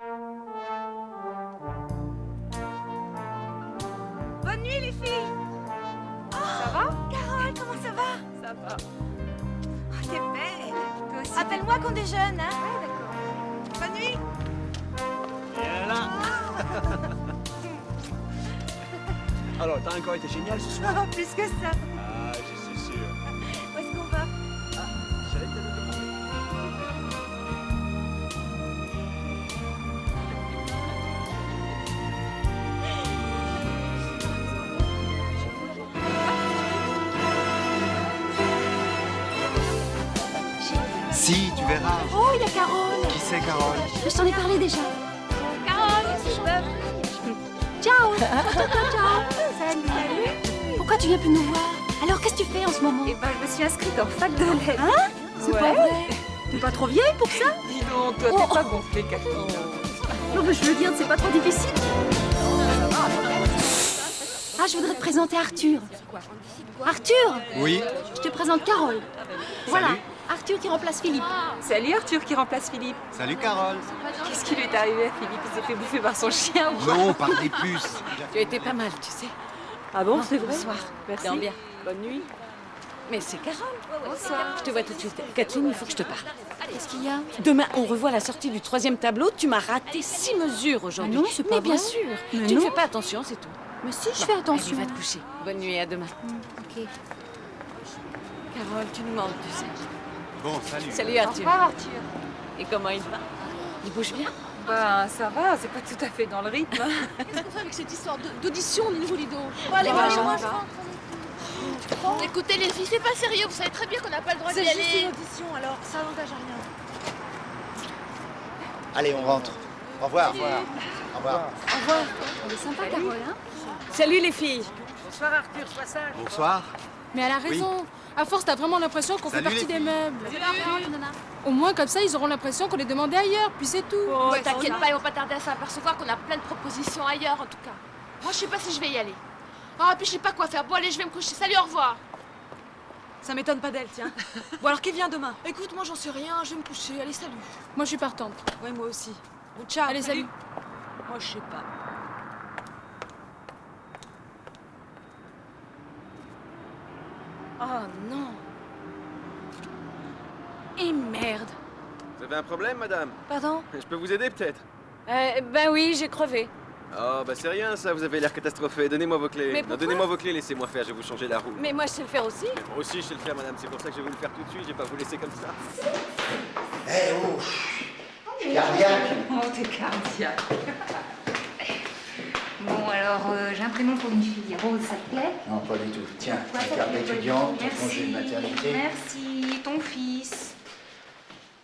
Bonne nuit les filles. Ça va? Carole, comment ça va? Ça va. Oh, t'es belle. Toi aussi. Appelle-moi quand on déjeune, hein? Ouais, d'accord. Bonne nuit. Et là. Alors, t'as encore été génial ce soir? Oh, plus que ça. Ah, je suis sûr. Où est-ce qu'on va? J'allais te le demander. Si, tu verras. Oh, il y a Carole. Qui c'est, Carole? Je t'en ai parlé déjà. Carole, Ciao. Ciao. Salut. Pourquoi tu viens plus nous voir? Alors, qu'est-ce que tu fais en ce moment? Eh ben, je me suis inscrite en fac de lettres. Hein? C'est pas vrai. T'es pas trop vieille pour ça? Dis donc, toi, t'es pas gonflée, Catherine. Non, mais je veux dire, c'est pas trop difficile. Ah, je voudrais te présenter Arthur. Arthur, Oui. je te présente Carole. Voilà, Arthur qui remplace Philippe. Salut Arthur qui remplace Philippe. Salut, Carole. Qu'est-ce qui lui est arrivé à Philippe? Il s'est fait bouffer par son chien ou quoi? Non, parlez plus. Tu as été pas mal, tu sais. Ah bon, c'est vrai? Bonsoir. Merci. Dors bien. Bonne nuit. Mais c'est Carole. Bonsoir. Je te vois tout de suite. Kathleen, il faut que je te parle. Qu'est-ce qu'il y a? Demain, on revoit la sortie du 3e tableau. Tu m'as raté 6 mesures aujourd'hui. Ah non, c'est pas Mais bien vrai. sûr. Mais tu ne non. fais pas attention, c'est tout. Mais si, je Bon, fais attention. Allez, va te coucher. Bonne nuit, à demain. Ok. Carole, tu nous manques, tu sais. Bon, salut. Salut, Au Arthur. revoir Arthur. Et comment il va? Il bouge bien? Ben, ça va, c'est pas tout à fait dans le rythme. Qu'est-ce qu'on fait avec cette histoire d'audition au niveau Lido? Bon, allez, Voilà, moi ça je va. rentre. Écoutez les filles, c'est pas sérieux, vous savez très bien qu'on n'a pas le droit d'y C'est juste aller. une audition, alors ça n'engage à rien. Allez, on rentre. Au revoir. Au revoir. Au revoir. Au revoir. Elle est sympa, Carole, hein? Salut, les filles. Bonsoir Arthur, sois sage. Bonsoir. Mais elle a raison. À force, t'as vraiment l'impression qu'on fait Salut, partie les des filles. meubles. Salut, Nana. Au moins, comme ça, ils auront l'impression qu'on les demandait ailleurs, puis c'est tout. Ouais, t'inquiète pas, ils vont pas tarder à s'apercevoir qu'on a plein de propositions ailleurs en tout cas. Moi je sais pas si je vais y aller. Ah, puis je sais pas quoi faire. Bon, allez, je vais me coucher. Salut, au revoir. Ça m'étonne pas d'elle, tiens. Bon, alors qui vient demain? Écoute, moi j'en sais rien, je vais me coucher. Allez, salut. Moi je suis partante. Ouais, moi aussi. Bon, ciao. Allez, salut. Moi, je sais pas. Oh non. Et merde. Vous avez un problème, madame? Pardon? Je peux vous aider, peut-être? Ben oui, j'ai crevé. Oh, bah c'est rien, ça, vous avez l'air catastrophé. Donnez-moi vos clés. Mais Non, pourquoi? donnez-moi vos clés, laissez-moi faire, je vais vous changer la roue. Mais moi, je sais le faire aussi. Mais moi aussi, je sais le faire, madame, c'est pour ça que je vais vous le faire tout de suite, je vais pas vous laisser comme ça. Eh oh. Cardiaque. Oh, t'es cardiaque. Bon, alors, j'ai un prénom pour une fille. Rose, ça te plaît? Non, pas du tout. Tiens, Quoi, ta ça carte te plaît, d'étudiant, ton Merci. congé de maternité. Merci. Ton fils.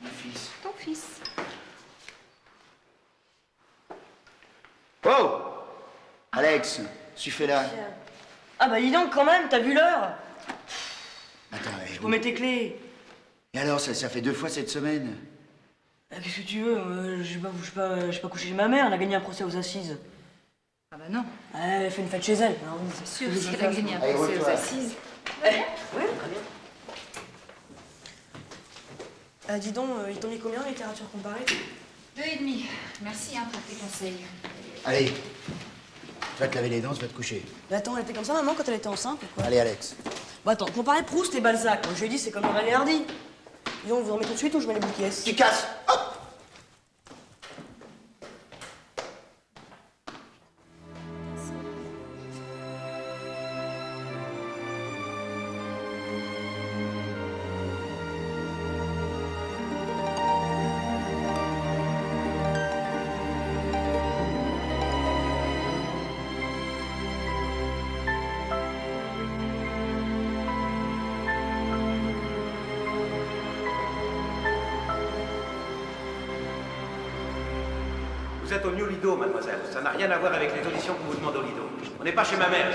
Mon fils. Ton fils. Oh Alex, tu fais là. Ah bah dis donc quand même, t'as vu l'heure? Attends, Faut mettre tes clés. Et alors, ça fait 2 fois cette semaine. Ah, qu'est-ce que tu veux? J'ai pas couché chez ma mère, elle a gagné un procès aux assises. Ah bah non, Elle a fait une fête chez elle. Alors, c'est sûr, si elle a gagné un Allez, procès aux roule-toi. assises. Ouais, très bien. Dis donc, ils t'ont mis combien en littérature comparée? 2,5. Merci pour tes conseils. Allez, tu vas te laver les dents, tu vas te coucher. Mais attends, elle était comme ça maman quand elle était enceinte ou quoi? Allez, Alex. Bon attends, comparer Proust et Balzac, moi je lui ai dit c'est comme Laurel et Hardy. Dis donc, vous dormez tout de suite ou je mets les boules Tu casses. Hop. Vous êtes au New Lido, mademoiselle. Ça n'a rien à voir avec les auditions qu'on vous demande au Lido. On n'est pas chez ma mère.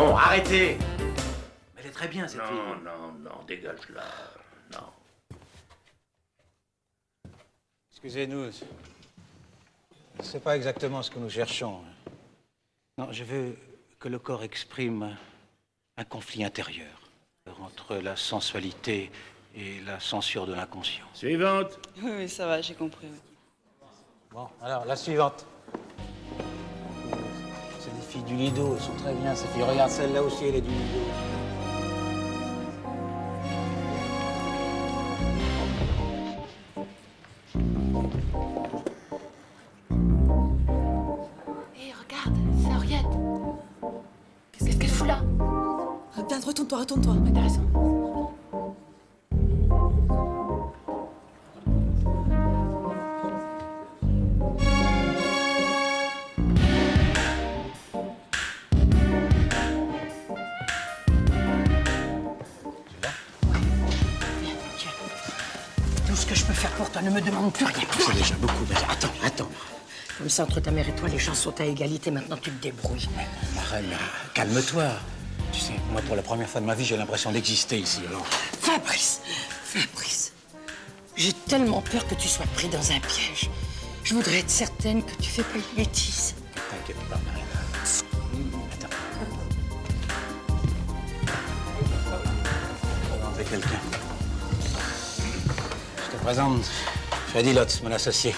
Bon, arrêtez. Elle est très bien, cette fille. Non, dégage-la. Non. Excusez-nous, c'est pas exactement ce que nous cherchons. Non, je veux que le corps exprime un conflit intérieur entre la sensualité et la censure de l'inconscient. Suivante. Oui, ça va, j'ai compris. Bon, alors, la suivante. C'est des filles du Lido, elles sont très bien, ces filles. Regarde, celle-là aussi, elle est du Lido. Hé, regarde, c'est Henriette. Qu'est-ce qu'elle fout là? Bien, retourne-toi, retourne-toi. Ouais, t'as raison. Tout ce que je peux faire pour toi, ne me demande plus rien. C'est déjà beaucoup, mais Attends. Comme ça, entre ta mère et toi, les chances sont à égalité. Maintenant, tu te débrouilles. Marraine, calme-toi. Tu sais, moi, pour la première fois de ma vie, j'ai l'impression d'exister ici, alors... Fabrice, j'ai tellement peur que tu sois pris dans un piège. Je voudrais être certaine que tu fais pas une bêtise. T'inquiète pas, Marraine. Attends. Je vais enlever quelqu'un. Je te présente Freddy Lotz, mon associé.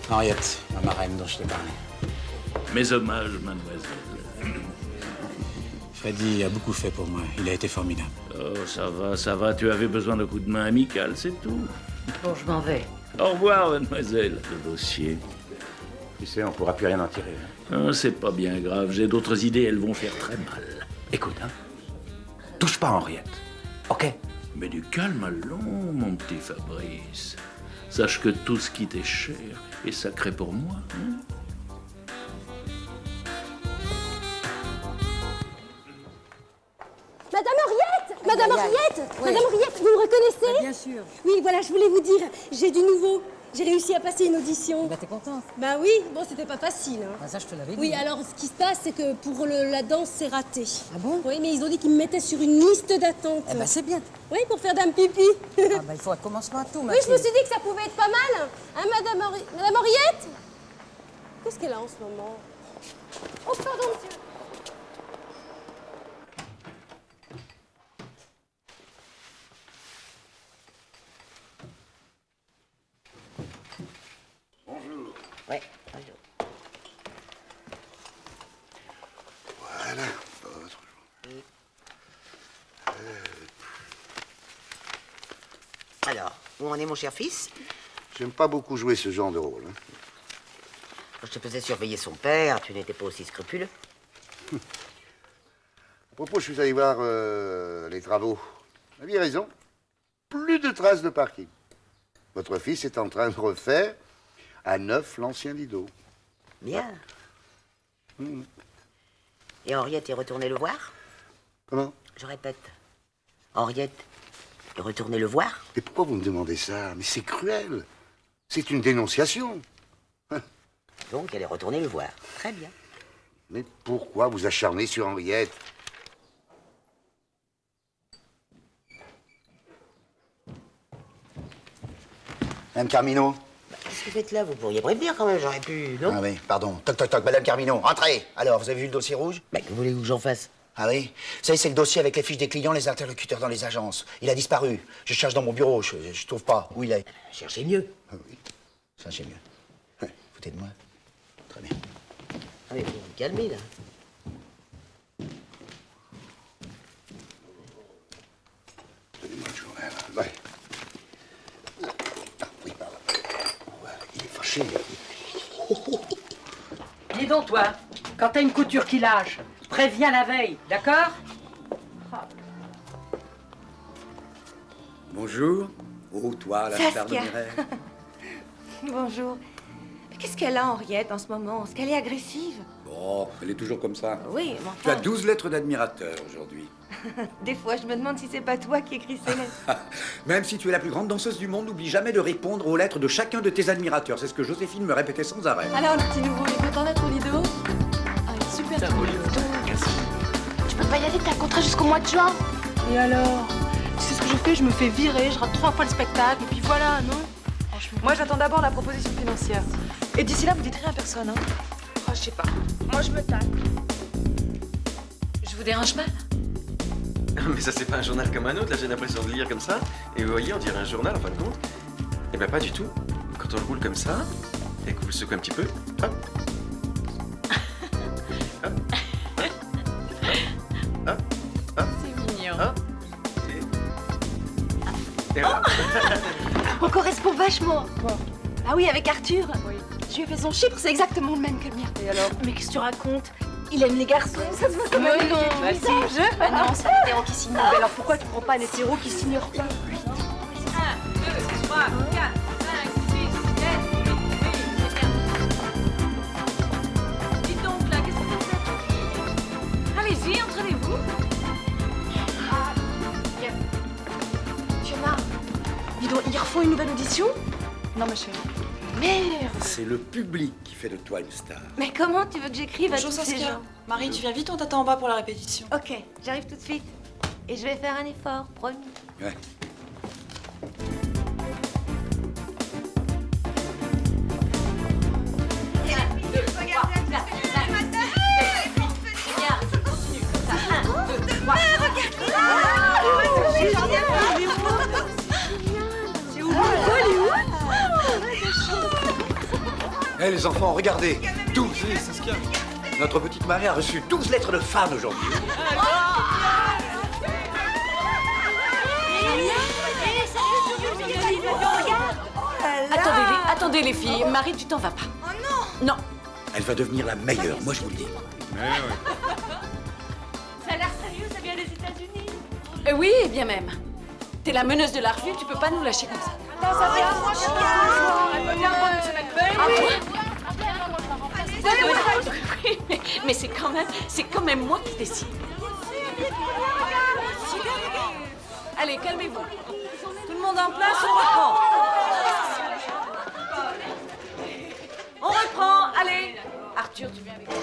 Henriette, ma marraine dont je t'ai parlé. Mes hommages, mademoiselle. Freddy a beaucoup fait pour moi. Il a été formidable. Oh, ça va. Tu avais besoin de coups de main amical, c'est tout. Bon, je m'en vais. Au revoir, mademoiselle. Le dossier. Tu sais, on pourra plus rien en tirer. Oh, c'est pas bien grave. J'ai d'autres idées. Elles vont faire très mal. Écoute, touche pas à Henriette, ok? Mais du calme allons, mon petit Fabrice. Sache que tout ce qui t'est cher est sacré pour moi. Hein? Madame Henriette Madame Henriette Madame Henriette, vous me reconnaissez? Bien sûr. Oui, voilà, je voulais vous dire, j'ai du nouveau. J'ai réussi à passer une audition. Bah, t'es contente? Bah oui, bon, c'était pas facile. Hein. Bah, ça, je te l'avais dit. Oui, alors, ce qui se passe, c'est que pour la danse, c'est raté. Ah bon? Oui, mais ils ont dit qu'ils me mettaient sur une liste d'attente. Eh ben, c'est bien. Oui, pour faire dame pipi. Ah, bah, il faut un commencement à tout, Oui, Mathilde. je me suis dit que ça pouvait être pas mal. Hein, Madame Henriette? Qu'est-ce qu'elle a en ce moment? Oh, pardon, monsieur. Ouais, bonjour. Voilà, votre journée. Alors, où en est mon cher fils? J'aime pas beaucoup jouer ce genre de rôle. Hein. Je te faisais surveiller son père, tu n'étais pas aussi scrupuleux. À propos, je suis allé voir les travaux. Vous aviez raison. Plus de traces de parking. Votre fils est en train de refaire à neuf l'ancien Lido. Bien. Et Henriette est retournée le voir? Comment? Je répète. Henriette est retournée le voir? Mais pourquoi vous me demandez ça? Mais c'est cruel. C'est une dénonciation. Donc elle est retournée le voir. Très bien. Mais pourquoi vous acharnez sur Henriette? Madame Carmino? Qu'est-ce que vous faites là? Vous pourriez prévenir quand même, j'aurais pu, non? Ah oui, pardon. Toc, toc, toc, Madame Carmino, entrez. Alors, vous avez vu le dossier rouge? Mais que voulez-vous que j'en fasse? Ah oui? Vous savez, c'est le dossier avec les fiches des clients, les interlocuteurs dans les agences. Il a disparu. Je cherche dans mon bureau, je trouve pas. Où il est? Cherchez mieux. Ah oui, ça c'est mieux. Ouais, foutez de moi. Très bien. Ah mais vous vous calmez, là. Donnez-moi le journal. Ouais. Ah oui, pardon. Ouais, il est fâché. Dis donc, toi, quand t'as une couture qui lâche, préviens la veille, d'accord? Bonjour. Oh, toi, la star de mes rêves. Bonjour. Qu'est-ce qu'elle a, Henriette, en ce moment? Est-ce qu'elle est agressive? Bon, elle est toujours comme ça. Oui, mais Tu as enfin... 12 lettres d'admirateurs aujourd'hui. Des fois, je me demande si c'est pas toi qui écris ces lettres. Même si tu es la plus grande danseuse du monde, n'oublie jamais de répondre aux lettres de chacun de tes admirateurs. C'est ce que Joséphine me répétait sans arrêt. Alors, le petit nouveau, il est content d'être au Lido? Ah, il est super. Ça vaut le coup. Tu dit que t'as un contrat jusqu'au mois de juin. Et alors? Tu sais ce que je fais? Je me fais virer, je rate 3 fois le spectacle, et puis voilà, non? Franchement. Moi, j'attends d'abord la proposition financière. Et d'ici là, vous dites rien à personne, hein? Oh, je sais pas. Moi, je me tâte. Je vous dérange mal? Mais ça, c'est pas un journal comme un autre. Là, j'ai l'impression de lire comme ça. Et vous voyez, on dirait un journal en fin de compte. Eh ben, pas du tout. Quand on le roule comme ça, et que vous le secouez un petit peu, hop. Hop. Hop. Hop. C'est mignon. Hop. Et voilà. On correspond vachement. Ah oui, avec Arthur. Oui. Je lui ai fait son chiffre, c'est exactement le même que le mien. Et alors? Mais qu'est-ce que tu racontes? Il aime les garçons, ça se voit comme un non. bah si, Bah non, c'est un hétéro qui s'ignore. Alors pourquoi tu prends pas un hétéro qui s'ignore pas? 1, 2, 3, 4, 5, 6, 7, 8, dites donc là, qu'est-ce que vous faites? Allez-y, entraînez-vous. Fiona, dis donc, ils refont une nouvelle audition? Non, ma chérie. Merde. C'est le public qui fait de toi une star. Mais comment tu veux que j'écrive à tous Bonjour ces Saskia. gens? Marie, tu viens vite, on t'attend en bas pour la répétition. Ok, j'arrive tout de suite. Et je vais faire un effort, promis. Ouais. Eh les enfants, regardez 12. Notre petite Marie a reçu 12 lettres de fans aujourd'hui. Attendez les filles. Marie, tu t'en vas pas. Oh non. Non. Elle va devenir la meilleure, moi je vous le dis. Ça a l'air sérieux, ça vient des États-Unis. Oui, et bien même. T'es la meneuse de la revue, tu peux pas nous lâcher comme ça. Non, ça vient, elle peut bien prendre une semaine. Oui, mais c'est quand même moi qui décide. Allez, calmez-vous. Tout le monde en place, on reprend. On reprend, allez. Arthur, tu viens avec moi.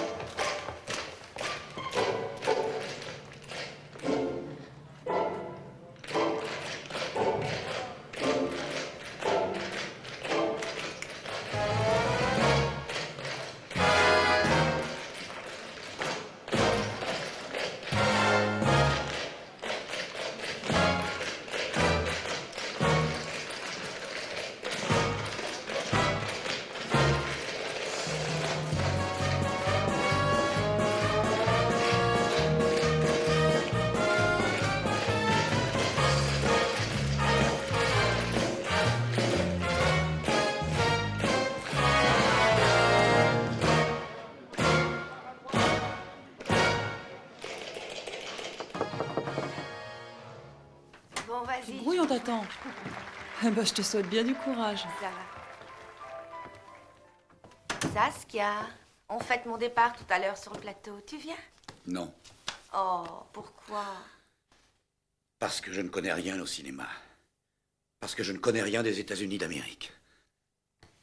Bon, vas-y. Grouille, on t'attend. Eh ben, je te souhaite bien du courage. Ça va. Saskia, on fête mon départ tout à l'heure sur le plateau. Tu viens? Non, Oh, pourquoi? parce que je ne connais rien au cinéma. Parce que je ne connais rien des États-Unis d'Amérique.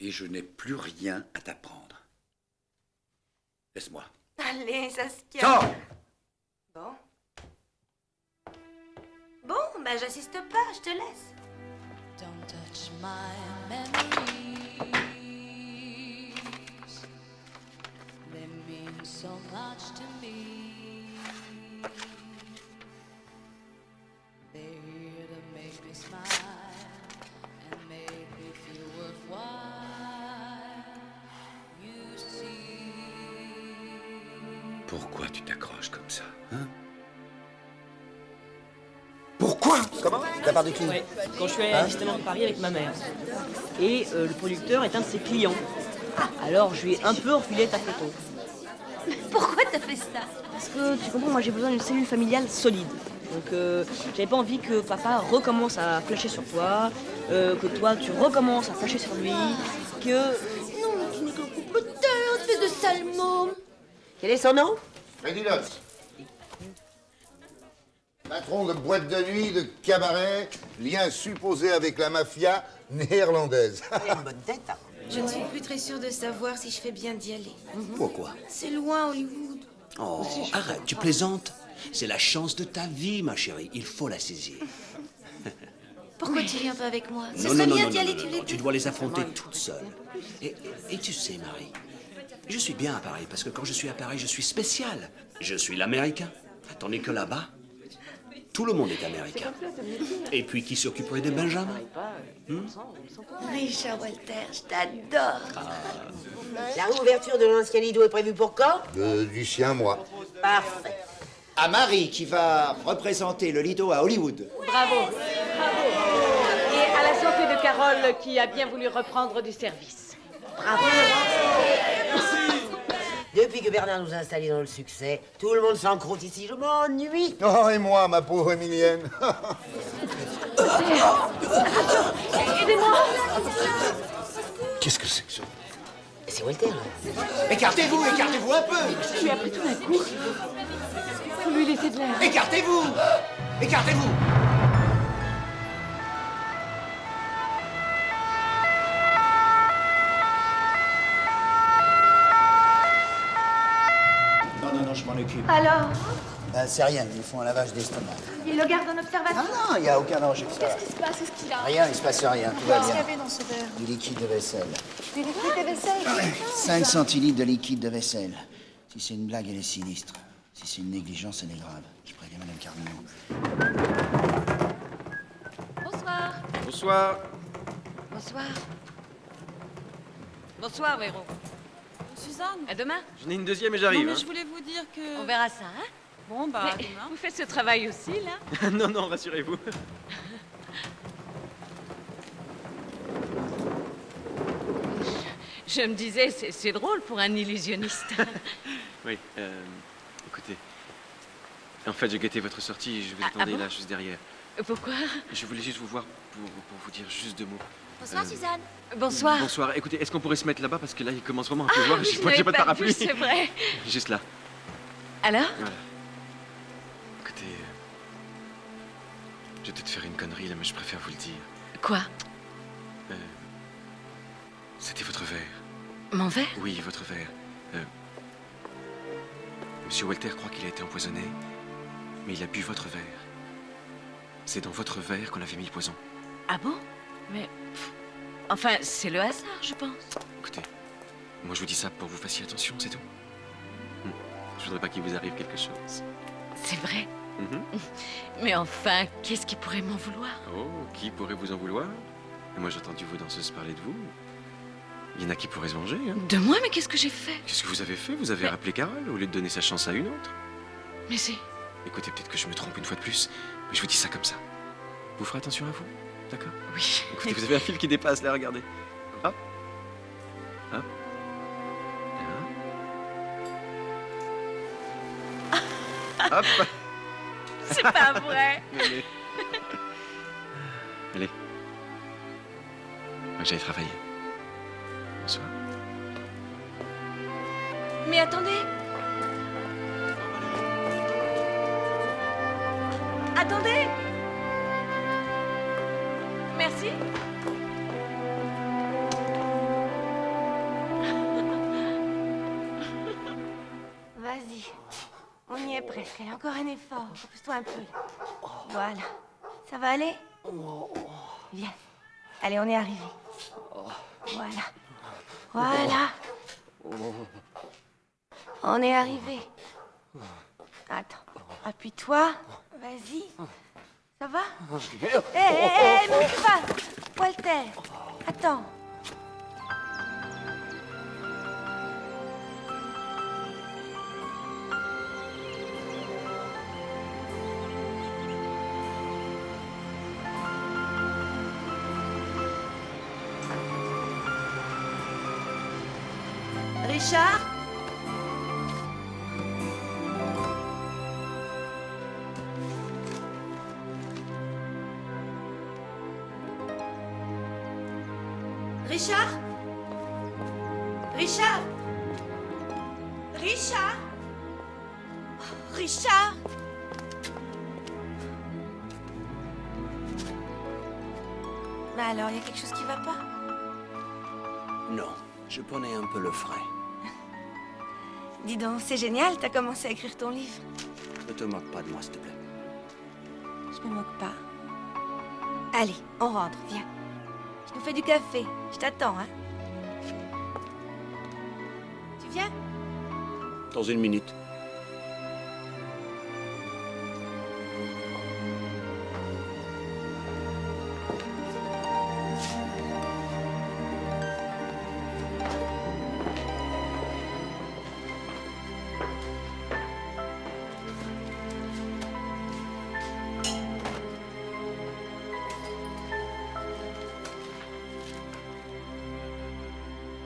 Et je n'ai plus rien à t'apprendre. Laisse-moi. Allez, Saskia. Sors! Bon. Bon, ben j'assiste pas, je te laisse. Don't touch my memories. They mean so much to me. They're here to make me smile and make me feel worthwhile. You see. Pourquoi tu t'accroches comme ça, hein? Pourquoi? Comment? De la part de qui? Ouais, quand je suis allé à Disneyland Paris avec ma mère. Et le producteur est un de ses clients. Alors je lui ai un peu enfilé ta photo. Pourquoi t'as fait ça? Parce que tu comprends, moi j'ai besoin d'une cellule familiale solide. Donc j'avais pas envie que papa recommence à flasher sur toi, que toi tu recommences à flasher sur lui, que... Non, mais tu n'es qu'un comploteur, espèce de sale môme. Quel est son nom? Freddy Lotz. Patron de boîte de nuit, de cabaret, lien supposé avec la mafia néerlandaise. Il a une bonne tête, hein. Je ne suis plus très sûre de savoir si je fais bien d'y aller. Pourquoi? C'est loin, Hollywood. Oh, arrête, tu plaisantes. C'est la chance de ta vie, ma chérie. Il faut la saisir. Pourquoi tu viens pas avec moi? Ce Non, serait non, bien non, d'y non, aller non, tous non, les non, tu deux. dois les affronter toute seule. Et tu sais, Marie, je suis bien à Paris parce que quand je suis à Paris, je suis spécial. Je suis l'Américain. Tandis que là-bas, tout le monde est américain. Et puis qui s'occuperait des Benjamins? Richard Walter, je t'adore. La réouverture de l'ancien Lido est prévue pour quand? D'ici un mois. Parfait. À Marie qui va représenter le Lido à Hollywood. Bravo. Bravo. Et à la santé de Carole qui a bien voulu reprendre du service. Bravo. Depuis que Bernard nous a installés dans le succès, tout le monde s'encroute ici. Je m'ennuie. Oh, et moi, ma pauvre Emilienne. Aidez-moi. Qu'est-ce que c'est que ça? C'est Walter. Écartez-vous un peu. Je lui ai appris tout d'un coup. Faut lui laisser de l'air. Écartez-vous. Écartez-vous. Non, je m'en occupe. Alors, C'est rien, ils font un lavage d'estomac. il le garde en observation. Non, il n'y a aucun danger. Ça va. Qu'est-ce qui se passe? Qu'est-ce qu'il a? Rien, il se passe rien, tout va Qu'est-ce qu'il y bien. avait dans ce verre? Du liquide de vaisselle. Du liquide de vaisselle. 5 centilitres de liquide de vaisselle. Si c'est une blague, elle est sinistre. Si c'est une négligence, elle est grave. Je préviens Madame Carmignon. Bonsoir. Bonsoir. Bonsoir. Bonsoir, Véro. Suzanne, À demain. J'en ai une deuxième et non, j'arrive. mais hein. je voulais vous dire que... On verra ça, hein? Bon, bah, Mais demain. vous faites ce travail aussi, là? Non, non, rassurez-vous. Je me disais, c'est drôle pour un illusionniste. Oui, écoutez. En fait, j'ai guetté votre sortie et je vous attendais bon là, juste derrière. Pourquoi? Je voulais juste vous voir pour vous dire juste deux mots. Bonsoir, Suzanne. Bonsoir. Bonsoir. Écoutez, est-ce qu'on pourrait se mettre là-bas parce que là, il commence vraiment à Ah, pleuvoir et oui, j'ai je pas n'avais de pas parapluie. vu, c'est vrai. Juste là. Alors? Voilà. Écoutez, je vais peut-être faire une connerie là, mais je préfère vous le dire. Quoi? C'était votre verre. Mon verre? Oui, votre verre. Monsieur Walter croit qu'il a été empoisonné, mais il a bu votre verre. C'est dans votre verre qu'on avait mis le poison. Ah bon? Mais... Enfin, c'est le hasard, je pense. Écoutez, moi je vous dis ça pour que vous fassiez attention, c'est tout. Je voudrais pas qu'il vous arrive quelque chose. C'est vrai. Mhm. Mais enfin, qu'est-ce qui pourrait m'en vouloir? Oh, qui pourrait vous en vouloir? Moi j'ai entendu vos danseuses parler de vous. Il y en a qui pourraient se venger. Hein. De moi? Mais qu'est-ce que j'ai fait? Qu'est-ce que vous avez fait? Vous avez rappelé Carole au lieu de donner sa chance à une autre? Mais c'est... Écoutez, peut-être que je me trompe une fois de plus, mais je vous dis ça comme ça. Vous ferez attention à vous, d'accord? Oui. Écoutez, vous avez un fil qui dépasse, là, regardez. Hop. Hop. Hop. C'est pas vrai. Allez. Allez. Moi, j'allais travailler. Bonsoir. Mais attendez. Attendez. Merci. Vas-y. On y est presque. Allez, encore un effort. Repousse-toi un peu. Voilà. Ça va aller? Viens. Allez, on est arrivé. Voilà. Voilà. On est arrivé. Attends. Appuie-toi. Vas-y. Ça va? Hé, hé, hé, mais où tu vas? Walter. Attends. Richard? Richard? Richard? Richard? Richard? Bah alors, il y a quelque chose qui va pas? Non, je prenais un peu le frein. Dis donc, c'est génial, t'as commencé à écrire ton livre. Ne te moque pas de moi, s'il te plaît. Je me moque pas. Allez, on rentre, viens. Je nous fais du café. Je t'attends, hein. Tu viens? Dans une minute.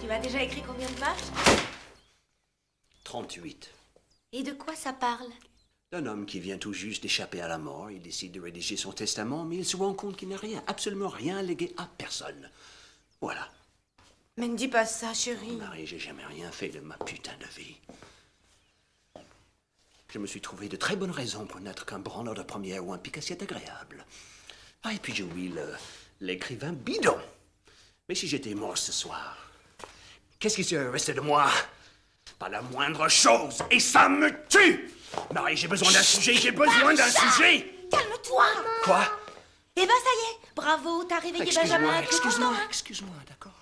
Tu m'as déjà écrit combien de pages? 38. Et de quoi ça parle? D'un homme qui vient tout juste d'échapper à la mort. Il décide de rédiger son testament, mais il se rend compte qu'il n'a rien, absolument rien légué à personne. Voilà. Mais ne dis pas ça, chérie. Marie, j'ai jamais rien fait de ma putain de vie. Je me suis trouvé de très bonnes raisons pour n'être qu'un branleur de première ou un picassiette agréable. Ah, et puis j'ai oublié l'écrivain bidon. Mais si j'étais mort ce soir, qu'est-ce qui serait resté de moi? Pas la moindre chose, et ça me tue! Marie, j'ai besoin d'un sujet, j'ai besoin d'un sujet! Calme-toi! Quoi? Eh ben, ça y est. Bravo, t'as réveillé Benjamin. Excuse-moi, d'accord?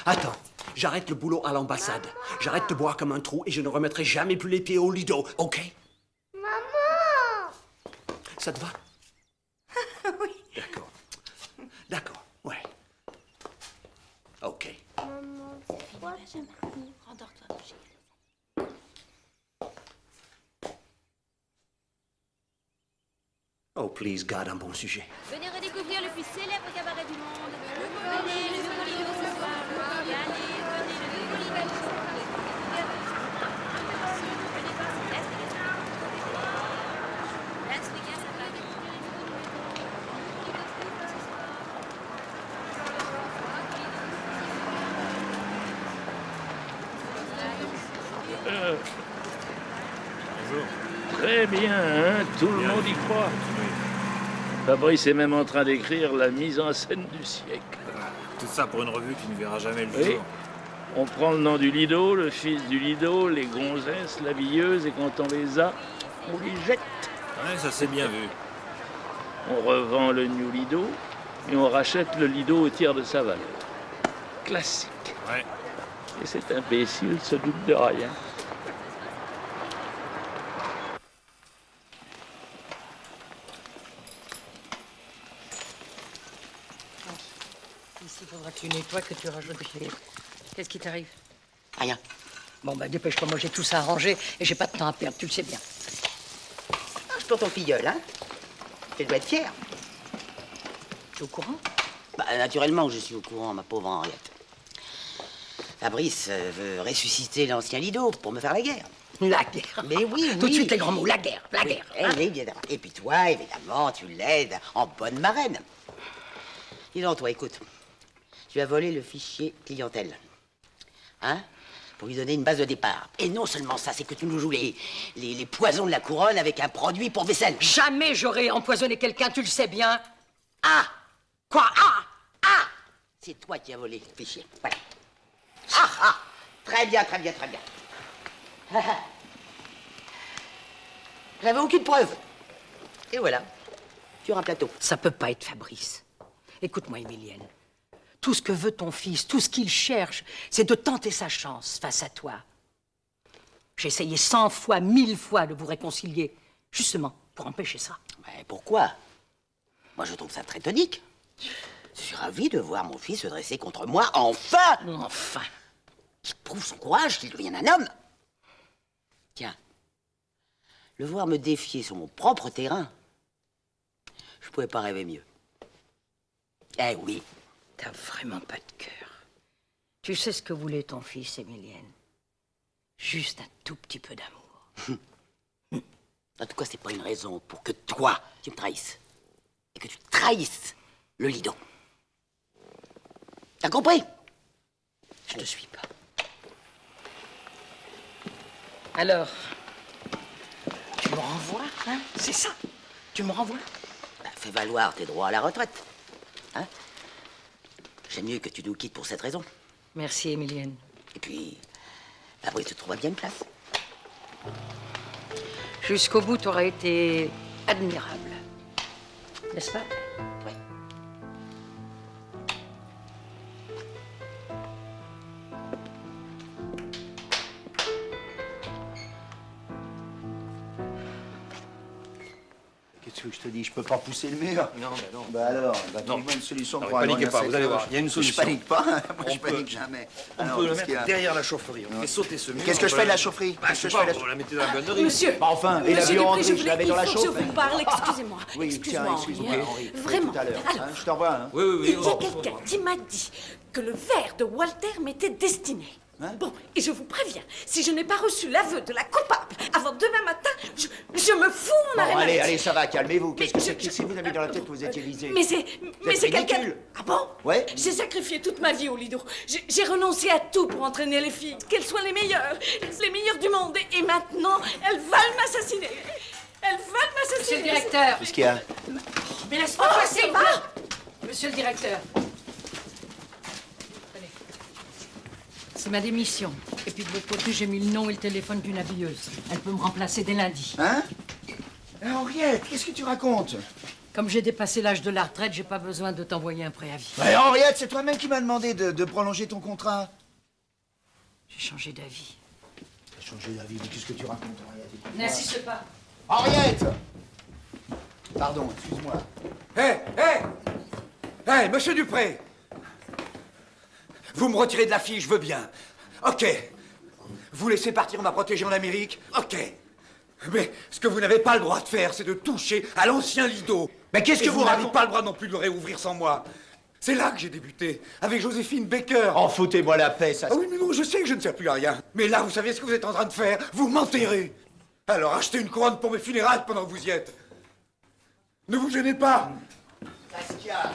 Attends, j'arrête le boulot à l'ambassade. J'arrête de boire comme un trou et je ne remettrai jamais plus les pieds au lido, ok? Maman! Ça te va? Oui. D'accord. D'accord, ouais. Ok. Maman, c'est fini, Benjamin. Rendors-toi, chérie. Oh, please, garde un bon sujet. Venez redécouvrir le plus célèbre cabaret du monde. Venez, le nouveau Lido ce soir. Allez, venez, le nouveau Lido ce soir. Venez voir si Las Vegas, ça va. Bonjour. Très bien, hein, tout le monde y croit. Fabrice est même en train d'écrire la mise en scène du siècle. Tout ça pour une revue qui ne verra jamais le Oui. jour. On prend le nom du Lido, le fils du Lido, les gonzesses, la billeuse, et quand on les a, on les jette. Ouais, ça c'est bien vu. On revend le New Lido et on rachète le Lido au tiers de sa valeur. Classique. Ouais. Et cet imbécile se doute de rien. Ici, il faudra que tu nettoies, que tu rajoutes les... Qu'est-ce qui t'arrive? Rien. Bon, bah dépêche-toi, moi j'ai tout ça arrangé et j'ai pas de temps à perdre, tu le sais bien. C'est pour ton filleul, hein? Tu dois être fier. Tu es au courant? Bah, naturellement, je suis au courant, ma pauvre Henriette. Fabrice veut ressusciter l'ancien Lido pour me faire la guerre. La guerre? Mais oui, oui. Tout de suite les grands mots, la guerre, la guerre. Eh oui, bien d'accord. Et puis toi, évidemment, tu l'aides en bonne marraine. Dis donc, toi, écoute. Tu as volé le fichier clientèle. Hein? Pour lui donner une base de départ. Et non seulement ça, c'est que tu nous joues les poisons de la couronne avec un produit pour vaisselle. Jamais j'aurais empoisonné quelqu'un, tu le sais bien. Ah! Quoi? Ah! Ah! C'est toi qui as volé le fichier. Voilà. Ah! Ah! Très bien, très bien, très bien. J'avais aucune preuve. Et voilà. Sur un plateau. Ça peut pas être Fabrice. Écoute-moi, Emilienne. Tout ce que veut ton fils, tout ce qu'il cherche, c'est de tenter sa chance face à toi. J'ai essayé 100 fois, 1000 fois de vous réconcilier, justement, pour empêcher ça. Mais pourquoi? Moi, je trouve ça très tonique. Je suis ravi de voir mon fils se dresser contre moi, enfin! Enfin! Il prouve son courage, qu'il devienne un homme. Tiens, le voir me défier sur mon propre terrain, je pouvais pas rêver mieux. Eh oui. T'as vraiment pas de cœur. Tu sais ce que voulait ton fils, Emilienne? Juste un tout petit peu d'amour. En tout cas, c'est pas une raison pour que toi, tu me trahisses. Et que tu trahisses le Lido. T'as compris? Je te suis pas. Alors, tu me renvoies, hein? C'est ça? Tu me renvoies? Bah, fais valoir tes droits à la retraite. Hein? J'aime mieux que tu nous quittes pour cette raison. Merci, Emilienne. Et puis, Fabrice te trouvera bien une place. Jusqu'au bout, tu auras été admirable. N'est-ce pas? Oui. Qu'est-ce que je te dis? Je peux pas pousser le mur. Non, mais non. Bah alors, bah Non. trouve-moi une solution Non, pour mais paniquez agrandir pas, cette vous allez voir, loge. il y a une solution. Je panique pas, moi On je peut- panique jamais. On Alors, peut le qu'est-ce qu'il y mettre a derrière la chaufferie. On fait sauter ce mur. Qu'est-ce que je fais de la chaufferie? Bah, je sais pas, on la mettait dans la bonnerie. Monsieur, Bah enfin, et la Monsieur buanderie, Dupré, je la mets dans la il faut que chauffe. je vous parle, excusez-moi. Oui, Excuse-moi, tiens, excuse-moi, Henri. Henri. Vraiment. Tout à l'heure. Alors, Hein, je te revois. Hein. Oui, oui, Il y a oui. quelqu'un qui m'a dit que le verre de Walter m'était destiné. Bon, et je vous préviens, si je n'ai pas reçu l'aveu de la coupable avant demain matin, je me fous en arrêt Bon, allez, maladie. allez, ça va, calmez-vous. Qu'est-ce que vous avez dans la tête que vous étiez visé? Mais c'est quelqu'un... ridicule. Ah bon? Ouais. J'ai sacrifié toute ma vie au Lido. J'ai renoncé à tout pour entraîner les filles, qu'elles soient les meilleures du monde. Et maintenant, elles veulent m'assassiner. Elles veulent m'assassiner. Monsieur le directeur. Qu'est-ce qu'il y a? Mais laisse-moi passer, ça va? Monsieur le directeur. Tenez. C'est ma démission. Et puis de l'autre côté, j'ai mis le nom et le téléphone d'une habilleuse. Elle peut me remplacer dès lundi. Hein? Henriette, qu'est-ce que tu racontes? Comme j'ai dépassé l'âge de la retraite, j'ai pas besoin de t'envoyer un préavis. Mais Henriette, c'est toi-même qui m'as demandé de prolonger ton contrat. J'ai changé d'avis. T'as changé d'avis, mais qu'est-ce que tu racontes, Henriette? Écoute-moi. N'insiste pas. Henriette! Pardon, excuse-moi. Hé, monsieur Dupré! Vous me retirez de la fille, je veux bien. Ok. Vous laissez partir ma protégée en Amérique? Ok. Mais ce que vous n'avez pas le droit de faire, c'est de toucher à l'ancien Lido. Mais qu'est-ce que Et vous n'avez racontez? pas le droit non plus de le réouvrir sans moi. C'est là que j'ai débuté, avec Joséphine Baker. Oh, foutez-moi la paix, ça. Ah oui, mais non, je sais que je ne sers plus à rien. Mais là, vous savez ce que vous êtes en train de faire? Vous m'enterrez. Alors achetez une couronne pour mes funérailles pendant que vous y êtes. Ne vous gênez pas. Saskia!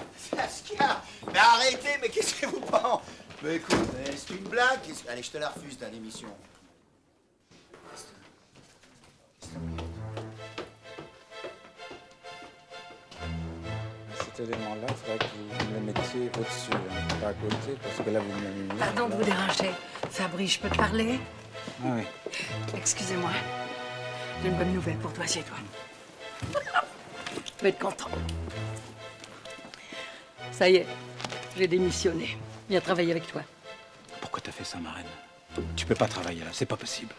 Mais arrêtez, mais qu'est-ce que vous pensez? Mais écoute, c'est une blague. Allez, je te la refuse, ta démission. Cet élément-là, il faudrait que vous me le mettiez au-dessus, hein, pas à côté, parce que là, vous m'avez mis... Pardon de vous déranger. Fabrice, je peux te parler? Ah oui. Excusez-moi. J'ai une bonne nouvelle pour toi, assieds-toi. Tu vas être content. Ça y est, j'ai démissionné. Viens travailler avec toi. Pourquoi t'as fait ça, marraine? Tu peux pas travailler là, c'est pas possible.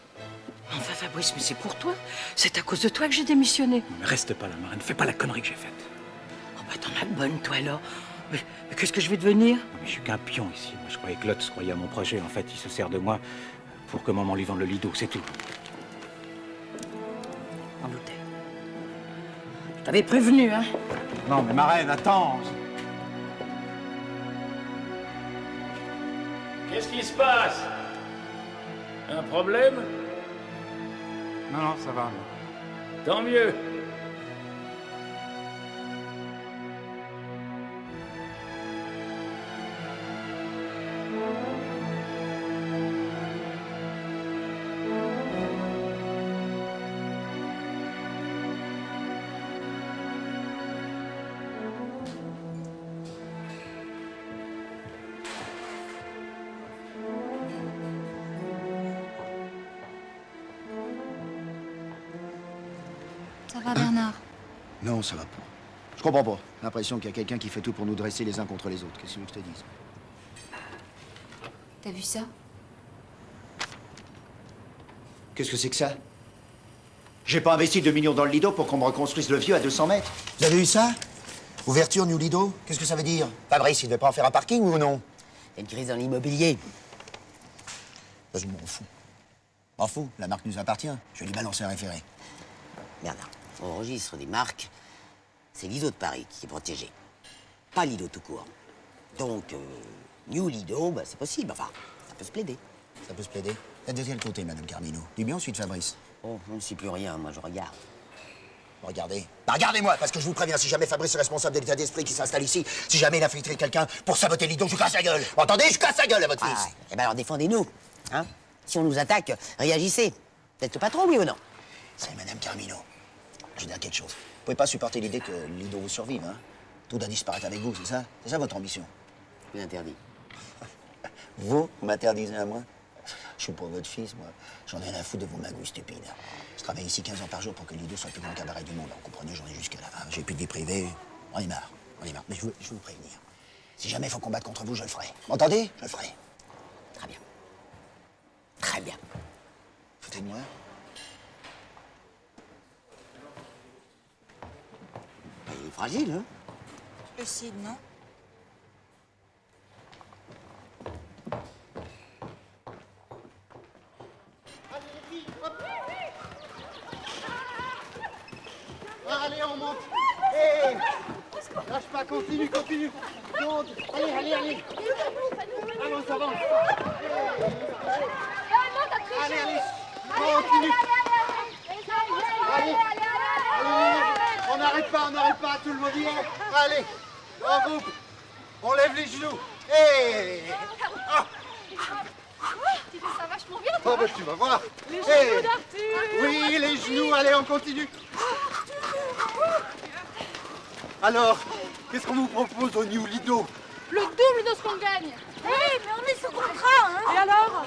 Enfin, Fabrice, mais c'est pour toi. C'est à cause de toi que j'ai démissionné. Mais reste pas là, marraine, fais pas la connerie que j'ai faite. Oh, bah, t'en as bonne, toi, là. Mais qu'est-ce que je vais devenir? Non, mais je suis qu'un pion ici. Moi, je croyais que Lotz croyait à mon projet. En fait, il se sert de moi pour que maman lui vende le Lido, c'est tout. En doutais. Je t'avais prévenu, hein. Non, mais marraine, attends. Qu'est-ce qui se passe? Un problème? Non, ça va. Tant mieux. Ça va, Bernard? Non, ça va pas. Je comprends pas. J'ai l'impression qu'il y a quelqu'un qui fait tout pour nous dresser les uns contre les autres. Qu'est-ce que tu veux que je te dise? T'as vu ça? Qu'est-ce que c'est que ça? J'ai pas investi 2 millions dans le Lido pour qu'on me reconstruise le vieux à 200 mètres. Vous avez eu ça? Ouverture New Lido? Qu'est-ce que ça veut dire? Fabrice, il devait pas en faire un parking ou non? Il y a une crise dans l'immobilier. Je m'en fous. M'en fous, la marque nous appartient. Je vais lui balancer un référé. Bernard, au registre des marques, c'est Lido de Paris qui est protégé. Pas Lido tout court. Donc, New Lido, bah, c'est possible. Enfin, ça peut se plaider. Ça peut se plaider? Êtes de quel côté, Madame Carmino? Du bien ensuite, Fabrice? Oh, je ne sais plus rien, moi je regarde. Regardez. Bah, regardez-moi, parce que je vous préviens, si jamais Fabrice est responsable de l'état d'esprit qui s'installe ici, si jamais il a infiltré quelqu'un pour saboter Lido, je vous casse la gueule. Entendez? Je casse la gueule à votre fils. Eh ben alors défendez-nous. Hein? Si on nous attaque, réagissez. Vous êtes le patron, oui ou non? C'est Madame Carmino. Je veux dire quelque chose. Vous pouvez pas supporter l'idée que Lido vous survive, hein? Tout doit disparaître avec vous, c'est ça? C'est ça votre ambition? Je vous interdis. Vous m'interdisez à moi? Je suis pas votre fils, moi. J'en ai rien à foutre de vos magouilles stupides. Je travaille ici 15 heures par jour pour que Lido soit le plus grand cabaret du monde. Vous comprenez, j'en ai jusqu'à là. J'ai plus de vie privée. On est marre. On est marre. Mais je veux vous prévenir. Si jamais il faut combattre contre vous, je le ferai. M'entendez? Je le ferai. Très bien. Très bien. Foutez de moi. Il est fragile, hein? Lucide, non? Allez, on monte. Hé, lâche pas, continue, continue. Monte. Allez, allez, allez. Allons, ça avance. Allez, allez. Continue. Allez, allez. On n'arrête pas, tout le monde y est. Allez, en groupe. On lève les genoux. Hé. Ah. Tu fais ça vachement bien, Oh, bah, tu vas voir. Les Hé. genoux d'Arthur. Oui, les genoux. Allez, on continue. Alors, qu'est-ce qu'on vous propose au New Lido? Le double de ce qu'on gagne. Oui, mais on est sous contrat, hein? Et alors?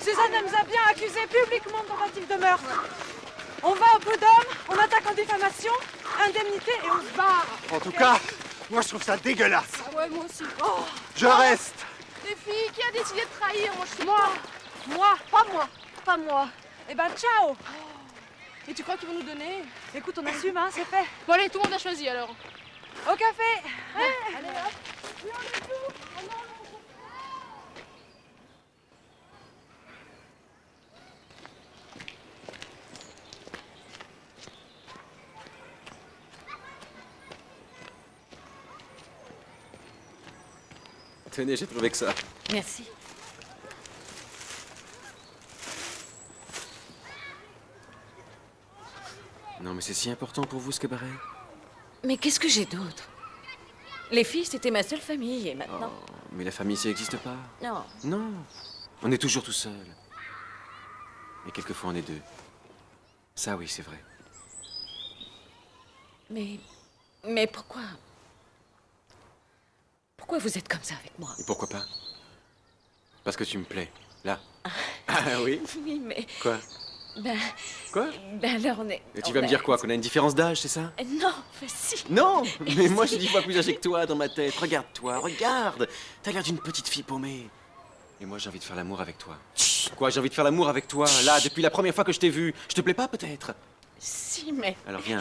Suzanne nous a bien accusés publiquement de tentative de meurtre. On va au prud'homme, on attaque en diffamation, indemnité et on se barre. En tout cas, moi je trouve ça dégueulasse. Ah ouais, moi aussi. Je reste. Les filles, qui a décidé de trahir? Moi, je sais Moi. pas. Moi. Pas moi. Pas moi. Eh ben, ciao. Et tu crois qu'ils vont nous donner? Écoute, on assume, hein, c'est fait. Bon, allez, tout le monde a choisi alors. Au café. Allez, hop. Tenez, j'ai trouvé que ça. Merci. Non, mais c'est si important pour vous, ce cabaret. Mais qu'est-ce que j'ai d'autre? Les filles, c'était ma seule famille, et maintenant... Oh, mais la famille, ça n'existe pas. Non. Non. On est toujours tout seul. Et quelquefois, on est deux. Ça, oui, c'est vrai. Mais pourquoi? Pourquoi vous êtes comme ça avec moi? Et pourquoi pas? Parce que tu me plais. Là. Ah oui? Oui, mais... Quoi? Ben... Quoi? Ben alors on est... Et tu vas me dire quoi? Qu'on a une différence d'âge, c'est ça? Non, mais si. Non! Mais moi, je suis 10 fois plus âgé que toi dans ma tête. Regarde-toi, regarde! T'as l'air d'une petite fille paumée. Et moi, j'ai envie de faire l'amour avec toi. Quoi? J'ai envie de faire l'amour avec toi, là, depuis la première fois que je t'ai vu. Je te plais pas, peut-être? Si, mais... Alors viens.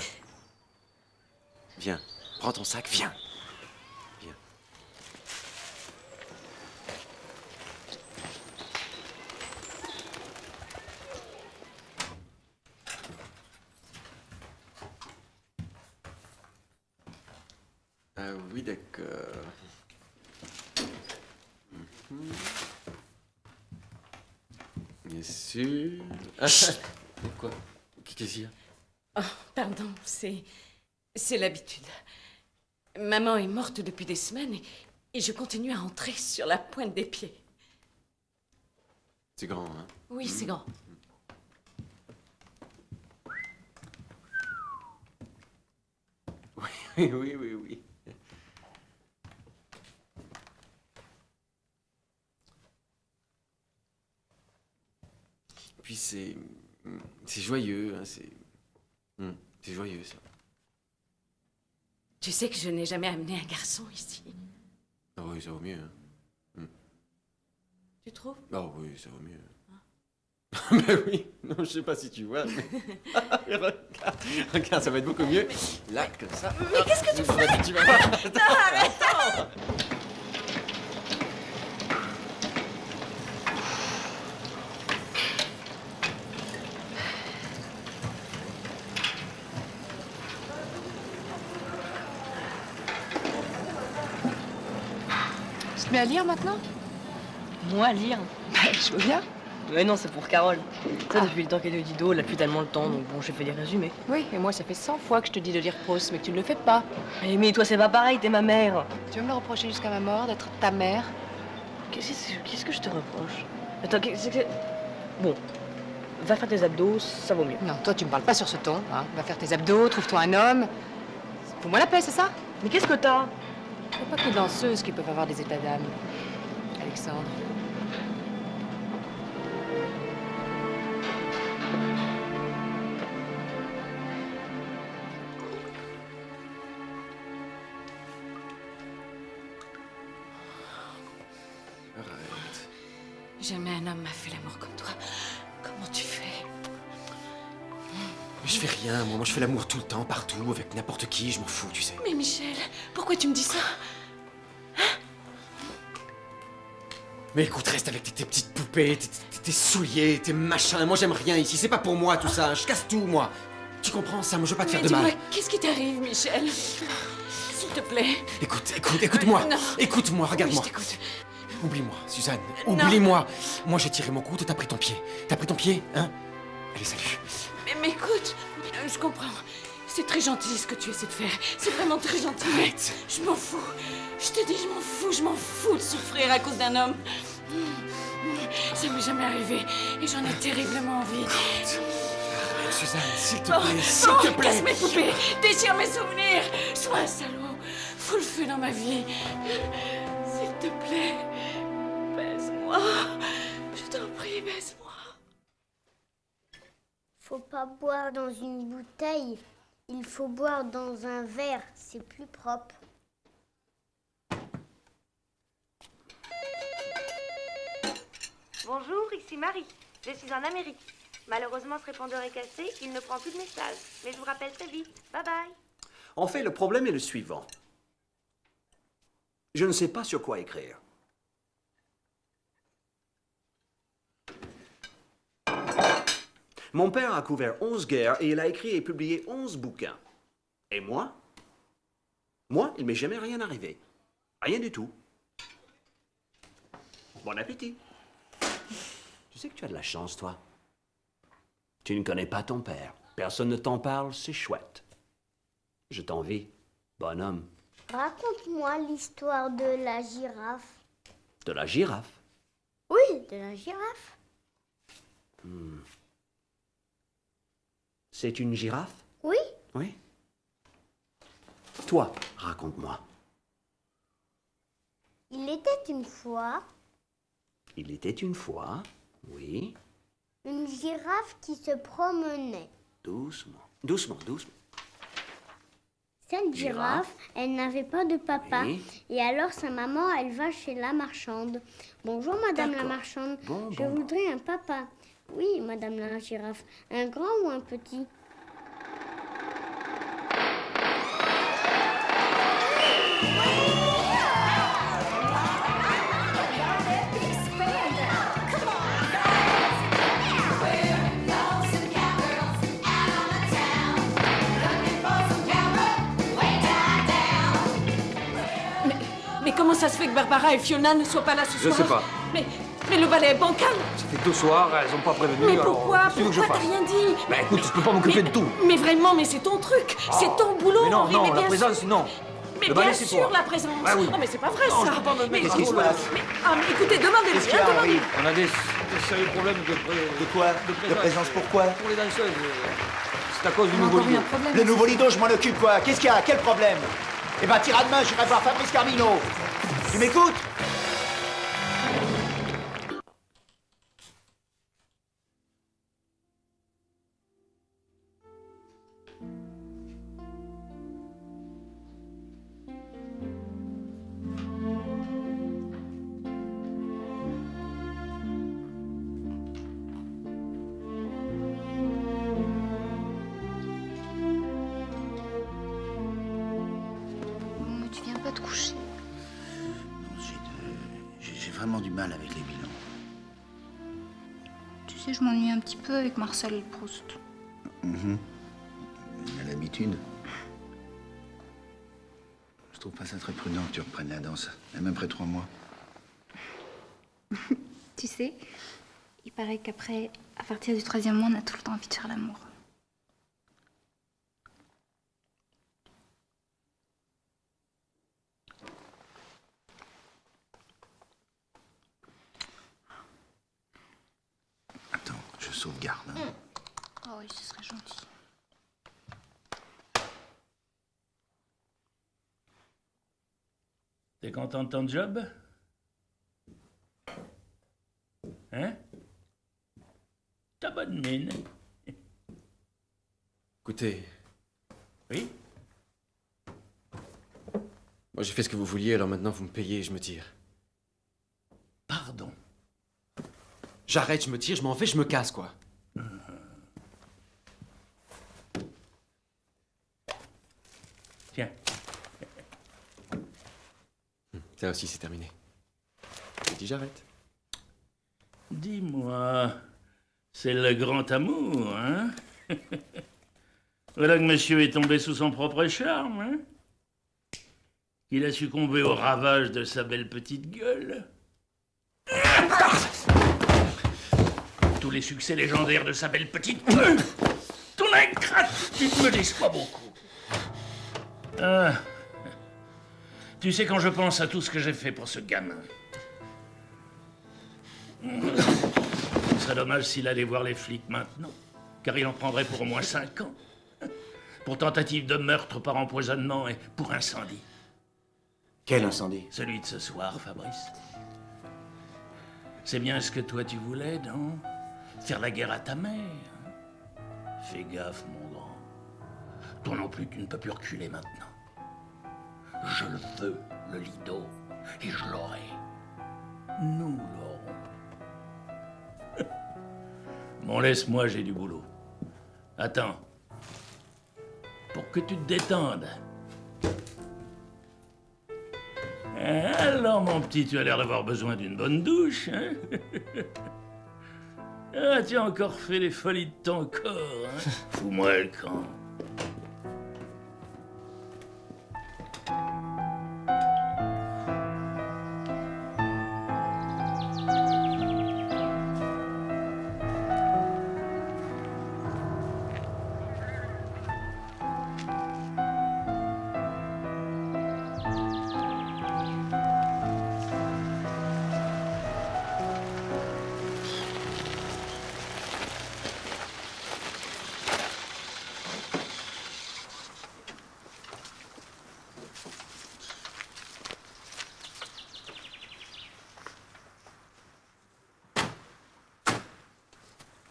Viens. Prends ton sac, viens. Viens. Ah oui, d'accord. Bien sûr. Ah, quoi? Qu'est-ce qu'il y a? Oh, pardon, c'est l'habitude. Maman est morte depuis des semaines et je continue à entrer sur la pointe des pieds. C'est grand, hein? Oui, c'est grand. Oui, oui, oui, oui. Puis c'est joyeux, hein, c'est joyeux, ça. Tu sais que je n'ai jamais amené un garçon ici. Ah oui, ça vaut mieux. Hein. Tu trouves? Ah oui, ça vaut mieux. Mais oui, non, je sais pas si tu vois. Mais... regarde, ça va être beaucoup mieux. Là, comme ça. Mais qu'est-ce que tu fais? Tu vas voir. Non, arrête! Tu te mets à lire maintenant? Moi, lire? Je veux bien. Mais non, c'est pour Carole. Ça, depuis le temps qu'elle est au Dido, elle a plus tellement le temps, donc bon, j'ai fait des résumés. Oui, et moi, ça fait 100 fois que je te dis de lire Proust, mais que tu ne le fais pas. Mais toi, c'est pas pareil, t'es ma mère. Tu veux me le reprocher jusqu'à ma mort, d'être ta mère? Qu'est-ce que je te reproche? Attends, qu'est-ce que... Bon, va faire tes abdos, ça vaut mieux. Non, toi, tu me parles pas sur ce ton. Hein. Va faire tes abdos, trouve-toi un homme. Fous-moi la paix, c'est ça? Mais qu'est-ce que t'as? Il n'y a pas que les danseuses qui peuvent avoir des états d'âme. Alexandre. Jamais un homme m'a fait l'amour comme toi. Comment tu fais? Mais je fais rien, moi je fais l'amour tout le temps, partout, avec n'importe qui, je m'en fous, tu sais. Mais Michel, pourquoi tu me dis ça? Mais écoute, reste avec tes petites poupées, tes souliers, tes machins. Moi j'aime rien ici, c'est pas pour moi tout ça, je casse tout moi. Tu comprends ça? Moi je veux pas te faire de mal. Dis-moi, qu'est-ce qui t'arrive, Michel? S'il te plaît. Écoute-moi. Non. Écoute-moi, regarde-moi. Oui, je t'écoute. Oublie-moi, Suzanne. Oublie-moi. Moi, j'ai tiré mon couteau, t'as pris ton pied. T'as pris ton pied, hein? Allez, salut. Mais écoute, je comprends. C'est très gentil ce que tu essaies de faire. C'est vraiment très gentil. Arrête. Je m'en fous. Je te dis, je m'en fous de souffrir à cause d'un homme. Ça m'est jamais arrivé et j'en ai terriblement envie. Arrête, Suzanne, s'il te Bon, plaît, s'il te plaît. Casse mes poupées, déchire mes souvenirs. Sois un salaud. Fous le feu dans ma vie. S'il te plaît, baise-moi. Je t'en prie, baise-moi. Faut pas boire dans une bouteille. Il faut boire dans un verre. C'est plus propre. Bonjour, ici Marie. Je suis en Amérique. Malheureusement, ce répondeur est cassé. Il ne prend plus de messages. Mais je vous rappelle très vite. Bye bye. En fait, le problème est le suivant. Je ne sais pas sur quoi écrire. Mon père a couvert 11 guerres et il a écrit et publié 11 bouquins. Et moi? Moi, il m'est jamais rien arrivé. Rien du tout. Bon appétit. Tu sais que tu as de la chance, toi. Tu ne connais pas ton père. Personne ne t'en parle, c'est chouette. Je t'envie, bonhomme. Raconte-moi l'histoire de la girafe. De la girafe. Oui, de la girafe. C'est une girafe? Oui. Oui. Toi, raconte-moi. Il était une fois Il était une fois, oui. une girafe qui se promenait. Doucement, doucement, doucement. Cette girafe, elle n'avait pas de papa. Oui. Et alors sa maman, elle va chez la marchande. Bonjour madame la D'accord. marchande. Bon, Je bon. voudrais un papa. Oui, madame la girafe. Un grand ou un petit? Mais comment ça se fait que Barbara et Fiona ne soient pas là ce Je soir? sais pas. Mais le balai est bancal. Ça fait 2 soirs, elles ont pas prévenu. Mais alors, pourquoi? qu'est-ce que tu veux que je Pourquoi t'as fasse? rien dit? Bah écoute, je peux pas m'occuper de tout. Mais vraiment, mais c'est ton truc. C'est ton boulot. Mais non, Henri, non, mais la bien présence, sûr. non. Mais Le bien balai, c'est sûr, toi. la présence. Ah oui. Oh, mais c'est pas vrai, Non, ça. je peux pas me Mais mettre. Qu'est-ce qui se passe? mais écoutez, demandez-lui. Qu'est-ce qu'il y a, demandez-lui. Henri? On a des sérieux problèmes De quoi? De présence, pourquoi? Pour les danseuses. C'est à cause du On a nouveau encore eu lido. un problème. Le nouveau lido, je m'en occupe, quoi. Qu'est-ce qu'il y a? Quel problème? Eh ben, tire à demain, j'irai voir Fabrice Carmino. Tu m'écoutes? Mais tu viens pas te coucher. Non, j'ai vraiment du mal avec les bilans. Tu sais, je m'ennuie un petit peu avec Marcel Proust. Il a l'habitude. Je trouve pas ça très prudent que tu reprennes la danse, même après 3 mois. Tu sais, il paraît qu'après, à partir du 3e mois, on a tout le temps envie de faire l'amour. Attends, je sauvegarde. Hein. Oh oui, ce serait gentil. T'es content de ton job? Hein? T'as bonne mine. Écoutez, Oui? moi j'ai fait ce que vous vouliez, alors maintenant vous me payez et je me tire. Pardon. J'arrête, je me tire, je m'en vais, je me casse, quoi. Tiens. Ça aussi, c'est terminé. J'ai dit j'arrête. Dis-moi, c'est le grand amour, hein? Voilà que monsieur est tombé sous son propre charme, hein? Il a succombé au ravage de sa belle petite gueule. Tous les succès légendaires de sa belle petite gueule. Ton ingratitude me déçoit beaucoup. Ah. Tu sais, quand je pense à tout ce que j'ai fait pour ce gamin, ce serait dommage s'il allait voir les flics maintenant, car il en prendrait pour au moins 5 ans. Pour tentative de meurtre par empoisonnement et pour incendie. Quel incendie? Celui de ce soir, Fabrice. C'est bien ce que toi tu voulais, non? Faire la guerre à ta mère. Fais gaffe, mon grand. Toi non plus, tu ne peux plus reculer maintenant. Je le veux, le Lido, et je l'aurai. Nous l'aurons. Bon, laisse-moi, j'ai du boulot. Attends. Pour que tu te détendes. Alors, mon petit, tu as l'air d'avoir besoin d'une bonne douche, hein? Ah, tu as encore fait les folies de ton corps, hein? Fous-moi le camp.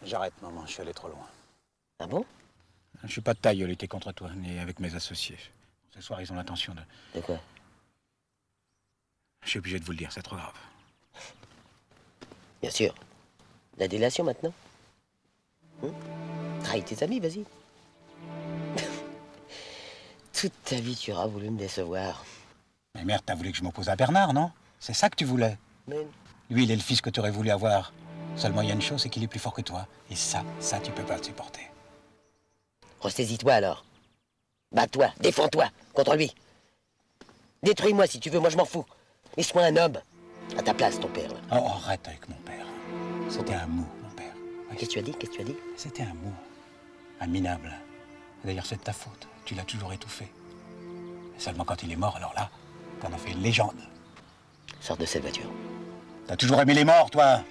J'arrête, maman, je suis allé trop loin. Ah bon? Je suis pas de taille à lutter contre toi, ni avec mes associés. Ce soir, ils ont l'intention de... De quoi? Je suis obligé de vous le dire, c'est trop grave. Bien sûr. La délation maintenant? Trahis tes amis, vas-y. Toute ta vie, tu auras voulu me décevoir. Mais merde, t'as voulu que je m'oppose à Bernard, non? C'est ça que tu voulais? Mais... Lui, il est le fils que tu aurais voulu avoir. Seulement, il y a une chose, c'est qu'il est plus fort que toi. Et ça, tu peux pas le supporter. Ressaisis-toi alors. Bats-toi, défends-toi contre lui. Détruis-moi si tu veux, moi je m'en fous. Mais sois un homme. À ta place, ton père. Là. Oh, arrête avec mon père. C'était un mou, mon père. Oui. Qu'est-ce que tu as dit? Qu'est-ce que tu as dit? C'était un mou. Un minable. D'ailleurs, c'est de ta faute. Tu l'as toujours étouffé. Seulement quand il est mort, alors là, t'en as fait une légende. Sors de cette voiture. T'as toujours aimé les morts, toi?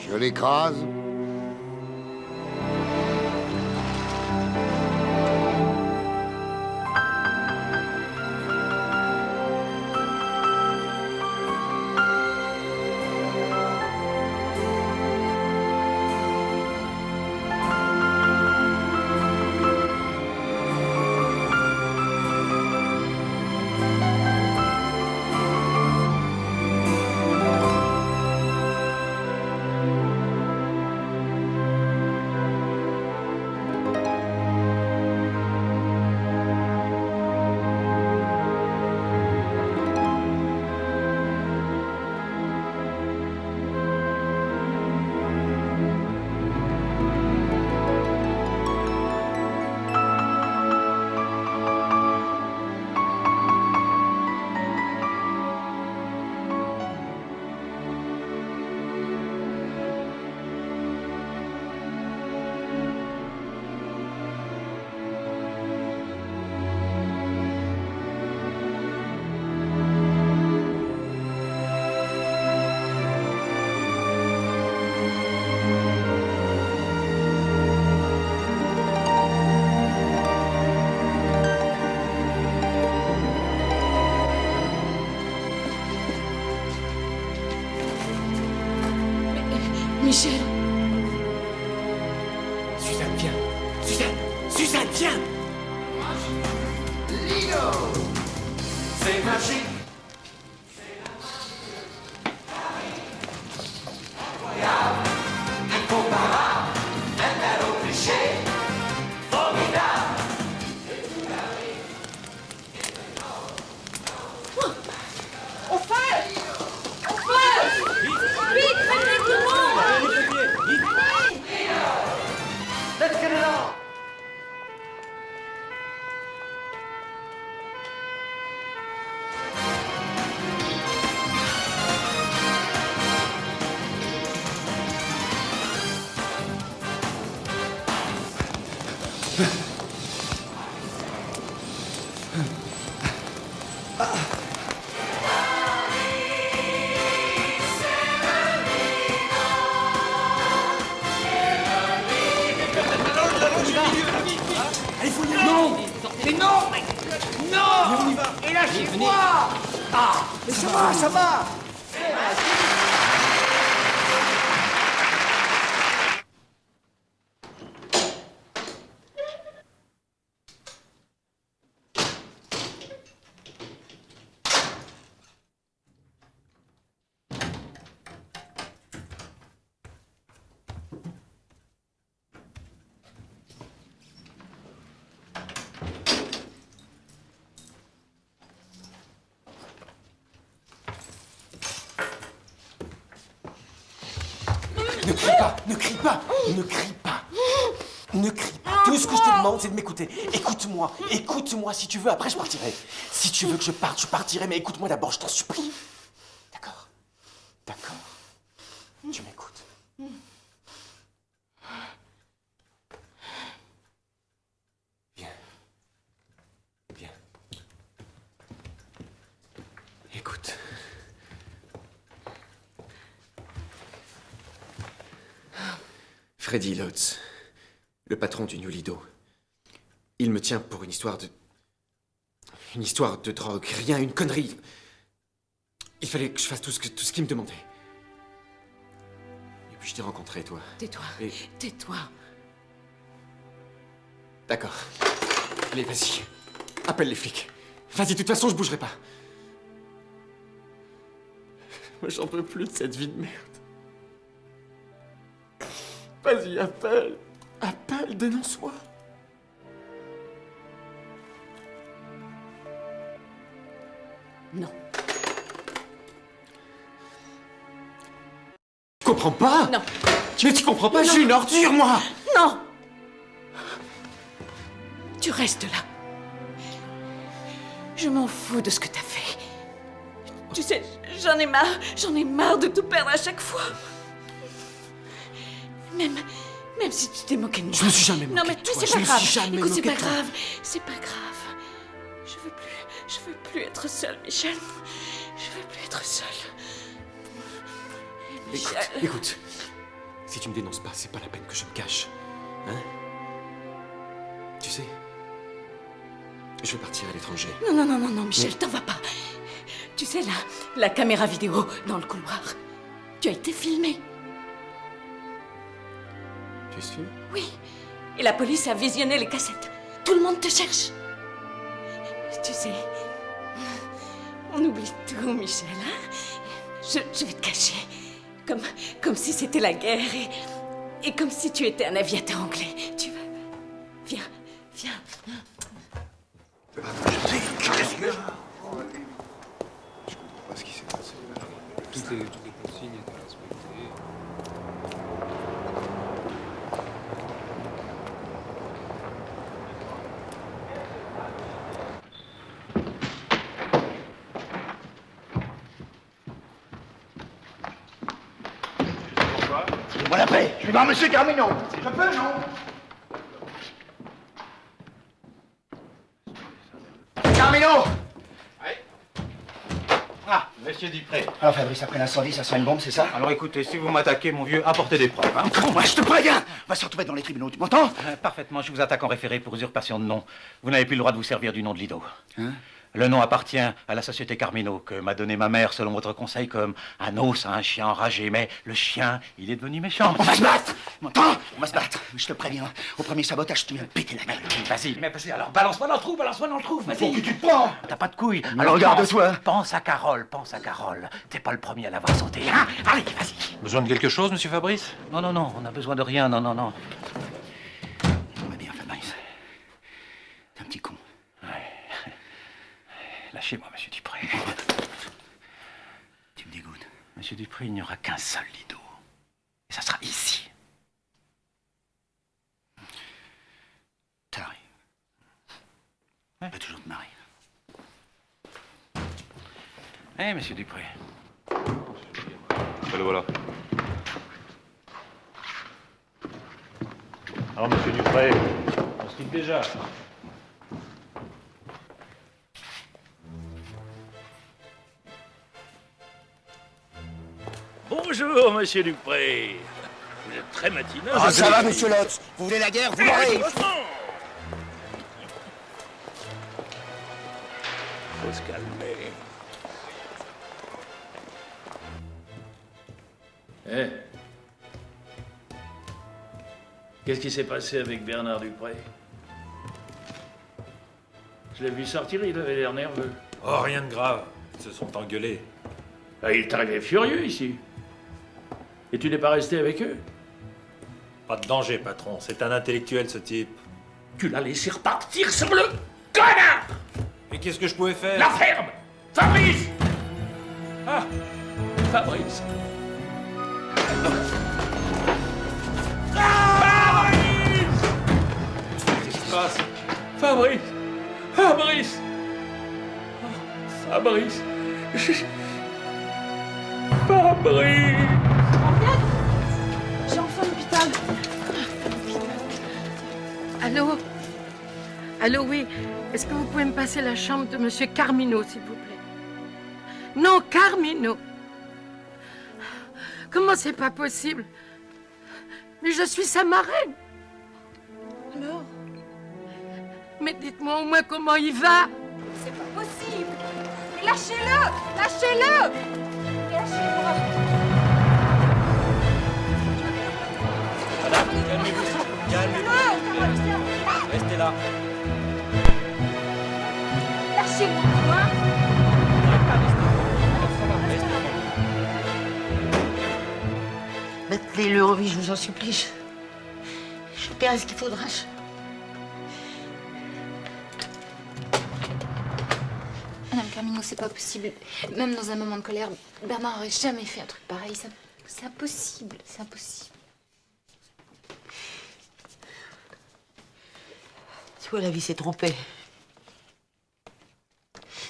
Je l'écrase. Michel. Suzanne, viens. Suzanne, viens. Lido. C'est magique. Allez, faut y aller. Non. Mais non. Non. Mais on y va. Et lâchez-moi. Ah, mais ça va, ça va. Ne crie pas, ne crie pas, ne crie pas. Ne crie pas. Tout ce que je te demande, c'est de m'écouter. Écoute-moi, écoute-moi si tu veux, après je partirai. Si tu veux que je parte, je partirai, mais écoute-moi d'abord, je t'en supplie. D'accord? D'accord? Tu m'écoutes. Viens. Viens. Écoute. Freddy Lotz, le patron du New Lido. Il me tient pour une histoire de drogue, rien, une connerie. Il fallait que je fasse tout ce qu'il me demandait. Et puis je t'ai rencontré, toi. Tais-toi. Et... Tais-toi. D'accord. Allez, vas-y. Appelle les flics. Vas-y, de toute façon, je bougerai pas. Moi, j'en peux plus de cette vie de merde. Vas-y, appelle. Appelle, dénonce-moi. Non. Tu comprends pas? Non. Mais tu comprends pas? Je suis une ordure, moi. Non. Tu restes là. Je m'en fous de ce que t'as fait. Tu sais, j'en ai marre de tout perdre à chaque fois. Même si tu t'es moqué de moi. Je me suis jamais moqué Non, mais de toi. c'est Je pas me grave. suis jamais Écoute, c'est moqué pas de toi. grave. C'est pas grave. Je veux plus être seule, Michel. Je veux plus être seule. Michel. Écoute. Si tu me dénonces pas, c'est pas la peine que je me cache. Hein? Tu sais, je vais partir à l'étranger. Non, Michel, t'en vas pas. Tu sais, la caméra vidéo dans le couloir. Tu as été filmé. Tu es sûr? Oui. Et la police a visionné les cassettes. Tout le monde te cherche. Tu sais, on oublie tout, Michel. Hein? Je vais te cacher. Comme si c'était la guerre et comme si tu étais un aviateur anglais. Tu veux? Viens. Qu'est-ce que... Pas ce qui s'est passé. Toutes les consignes étaient respectées. Moi la paix. Je vais voir Monsieur Carmino. Je peux, non? Carmino! Ah, monsieur Dupré. Alors Fabrice, après l'incendie, ça sent une bombe, c'est ça? Alors écoutez, si vous m'attaquez, mon vieux, apportez des preuves. Hein. Moi, je te préviens! On va se retrouver dans les tribunaux, tu m'entends? Parfaitement, je vous attaque en référé pour usurpation de nom. Vous n'avez plus le droit de vous servir du nom de Lido. Hein? Le nom appartient à la société Carmino, que m'a donné ma mère selon votre conseil comme un os à un chien enragé. Mais le chien, il est devenu méchant. On va se battre! M'entends? On va se battre. Je te préviens, au premier sabotage, tu viens de péter la gueule. Vas-y, mais vas-y, alors balance-moi dans le trou, vas-y. Pour qui tu te prends? T'as pas de couilles. Alors regarde-toi. Pense à Carole. T'es pas le premier à l'avoir sauté, hein? Allez, vas-y. Besoin de quelque chose, monsieur Fabrice? Non, on a besoin de rien, non. On va bien, Fabrice. T'es un petit con. Lâchez-moi, monsieur Dupré. Tu me dégoûtes. Monsieur Dupré, il n'y aura qu'un seul Lido. Et ça sera ici. T'arrives. Tu vas toujours te marier. Monsieur Dupré. Le voilà. Alors, monsieur Dupré, on se quitte déjà. Bonjour, monsieur Dupré. Vous êtes très matineux. Ah, ça va, monsieur Lotz. Vous voulez la guerre, vous l'aurez. Faut se calmer. Eh. Qu'est-ce qui s'est passé avec Bernard Dupré? Je l'ai vu sortir, il avait l'air nerveux. Oh, rien de grave. Ils se sont engueulés. Ah, il est arrivé furieux ici. Et tu n'es pas resté avec eux? Pas de danger, patron. C'est un intellectuel, ce type. Tu l'as laissé repartir sur le connard! Et qu'est-ce que je pouvais faire? La ferme! Fabrice! Ah! Fabrice! Fabrice! Qu'est-ce qui se passe? Fabrice! Fabrice! Oh, Fabrice! Fabrice! J'ai enfin l'hôpital. Allô? Allô, oui. Est-ce que vous pouvez me passer la chambre de Monsieur Carmino, s'il vous plaît? Non, Carmino. Comment c'est pas possible? Mais je suis sa marraine. Alors? Mais dites-moi au moins comment il va. C'est pas possible. Lâchez-le! Lâchez-le! Lâchez-moi. Madame, calmez-vous. Calmez-vous. Restez là. Lâchez-moi, hein? Mettez-le en vie, je vous en supplie. Je paierai ce qu'il faudra. Madame Carmino, c'est pas possible. Même dans un moment de colère, Bernard aurait jamais fait un truc pareil. C'est impossible, c'est impossible. Tu vois, la vie s'est trompée.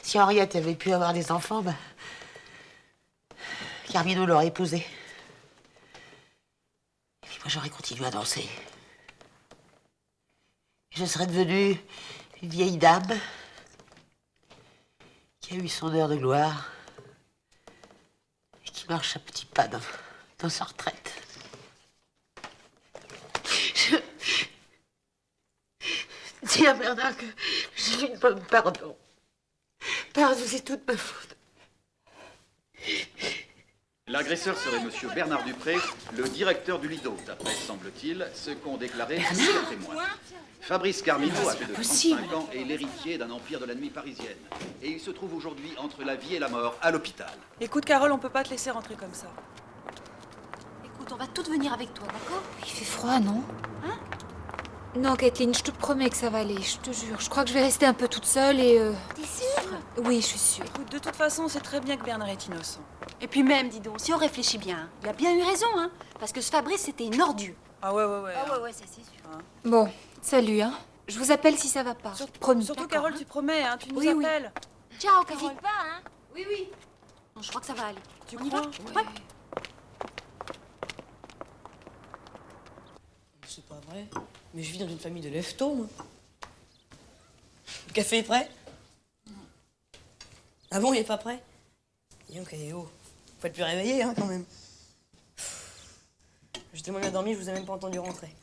Si Henriette avait pu avoir des enfants, ben... Carmino l'aurait épousée. Et puis moi, j'aurais continué à danser. Et je serais devenue une vieille dame qui a eu son heure de gloire et qui marche à petits pas dans sa retraite. Je dis à Bernard que je lui demande pardon. Pardon, c'est toute ma faute. L'agresseur serait monsieur Bernard Dupré, le directeur du Lido, d'après, semble-t-il, ce qu'ont déclaré plusieurs témoins. Fabrice Carmino, âgé de 35 ans, est l'héritier d'un empire de la nuit parisienne. Et il se trouve aujourd'hui entre la vie et la mort, à l'hôpital. Écoute, Carole, on peut pas te laisser rentrer comme ça. Écoute, on va toutes venir avec toi, d'accord? Il fait froid, non? Hein? Non, Kathleen, je te promets que ça va aller, je te jure. Je crois que je vais rester un peu toute seule et... T'es sûre? Oui, je suis sûre. Écoute, de toute façon, c'est très bien que Bernard est innocent. Et puis même, dis donc, si on réfléchit bien, il a bien eu raison, hein? Parce que ce Fabrice, c'était une ordure. Ah ouais, ouais, ouais. Ah ouais, ça c'est sûr. Bon, salut, hein. Je vous appelle si ça va pas. Promis. Surtout, d'accord, Carole, hein. tu promets, hein, tu nous Oui, oui. appelles. Ciao, Carole. N'hésite pas, hein? Oui, oui. Non, je crois que ça va aller. Tu On y crois? va? Ouais. C'est pas vrai. Mais je vis dans une famille de leftos, moi. Le café est prêt? Ah bon, il est pas prêt? Dis donc, oh. Faut être plus réveillé, hein, quand même. J'ai tellement bien dormi, je vous ai même pas entendu rentrer.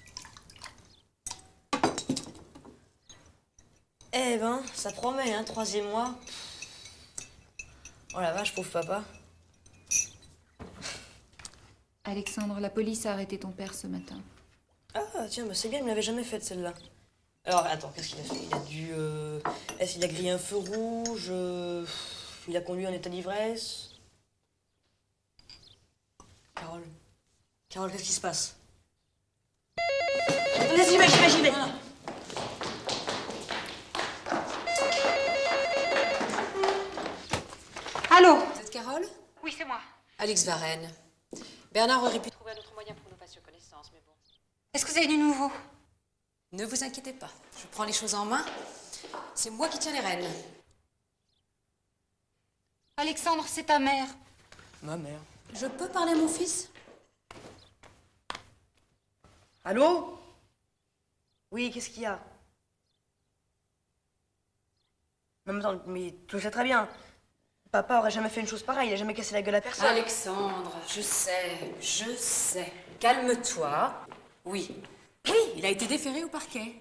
Eh ben, ça promet, hein, 3e mois. Oh la vache, pauvre papa. Alexandre, la police a arrêté ton père ce matin. Ah, tiens, bah c'est bien, il me l'avait jamais faite, celle-là. Alors, attends, qu'est-ce qu'il a fait? Il a dû... Est-ce qu'il a grillé un feu rouge? Il a conduit en état d'ivresse? Carole. Carole, qu'est-ce qui se passe? Vas-y, j'y vais. Allô? Vous êtes Carole? Oui, c'est moi. Alix Varenne. Bernard aurait pu trouver un autre moyen pour que nous fassions connaissance, mais bon. Est-ce que vous avez du nouveau? Ne vous inquiétez pas, je prends les choses en main. C'est moi qui tiens les rênes. Alexandre, c'est ta mère. Ma mère. Je peux parler à mon fils? Allô? Oui, qu'est-ce qu'il y a? Non, mais attends, mais tu le sais très bien. Papa aurait jamais fait une chose pareille, il a jamais cassé la gueule à personne. Alexandre, je sais. Calme-toi. Oui. Oui, il a été déféré au parquet.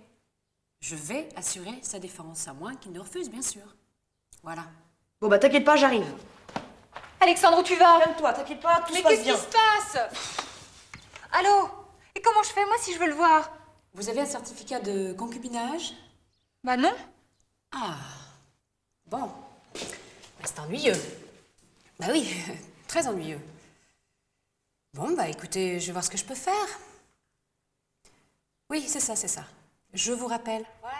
Je vais assurer sa défense, à moins qu'il ne refuse, bien sûr. Voilà. Bon bah t'inquiète pas, j'arrive. Alexandre, où tu vas? Calme-toi, t'inquiète pas, tout Mais se passe qu'est-ce bien. qui se passe? Allô? Et comment je fais, moi, si je veux le voir? Vous avez un certificat de concubinage? Bah non. Ah. Bon. Bah, c'est ennuyeux. Bah oui, très ennuyeux. Bon, bah écoutez, je vais voir ce que je peux faire. Oui, c'est ça. Je vous rappelle. Voilà.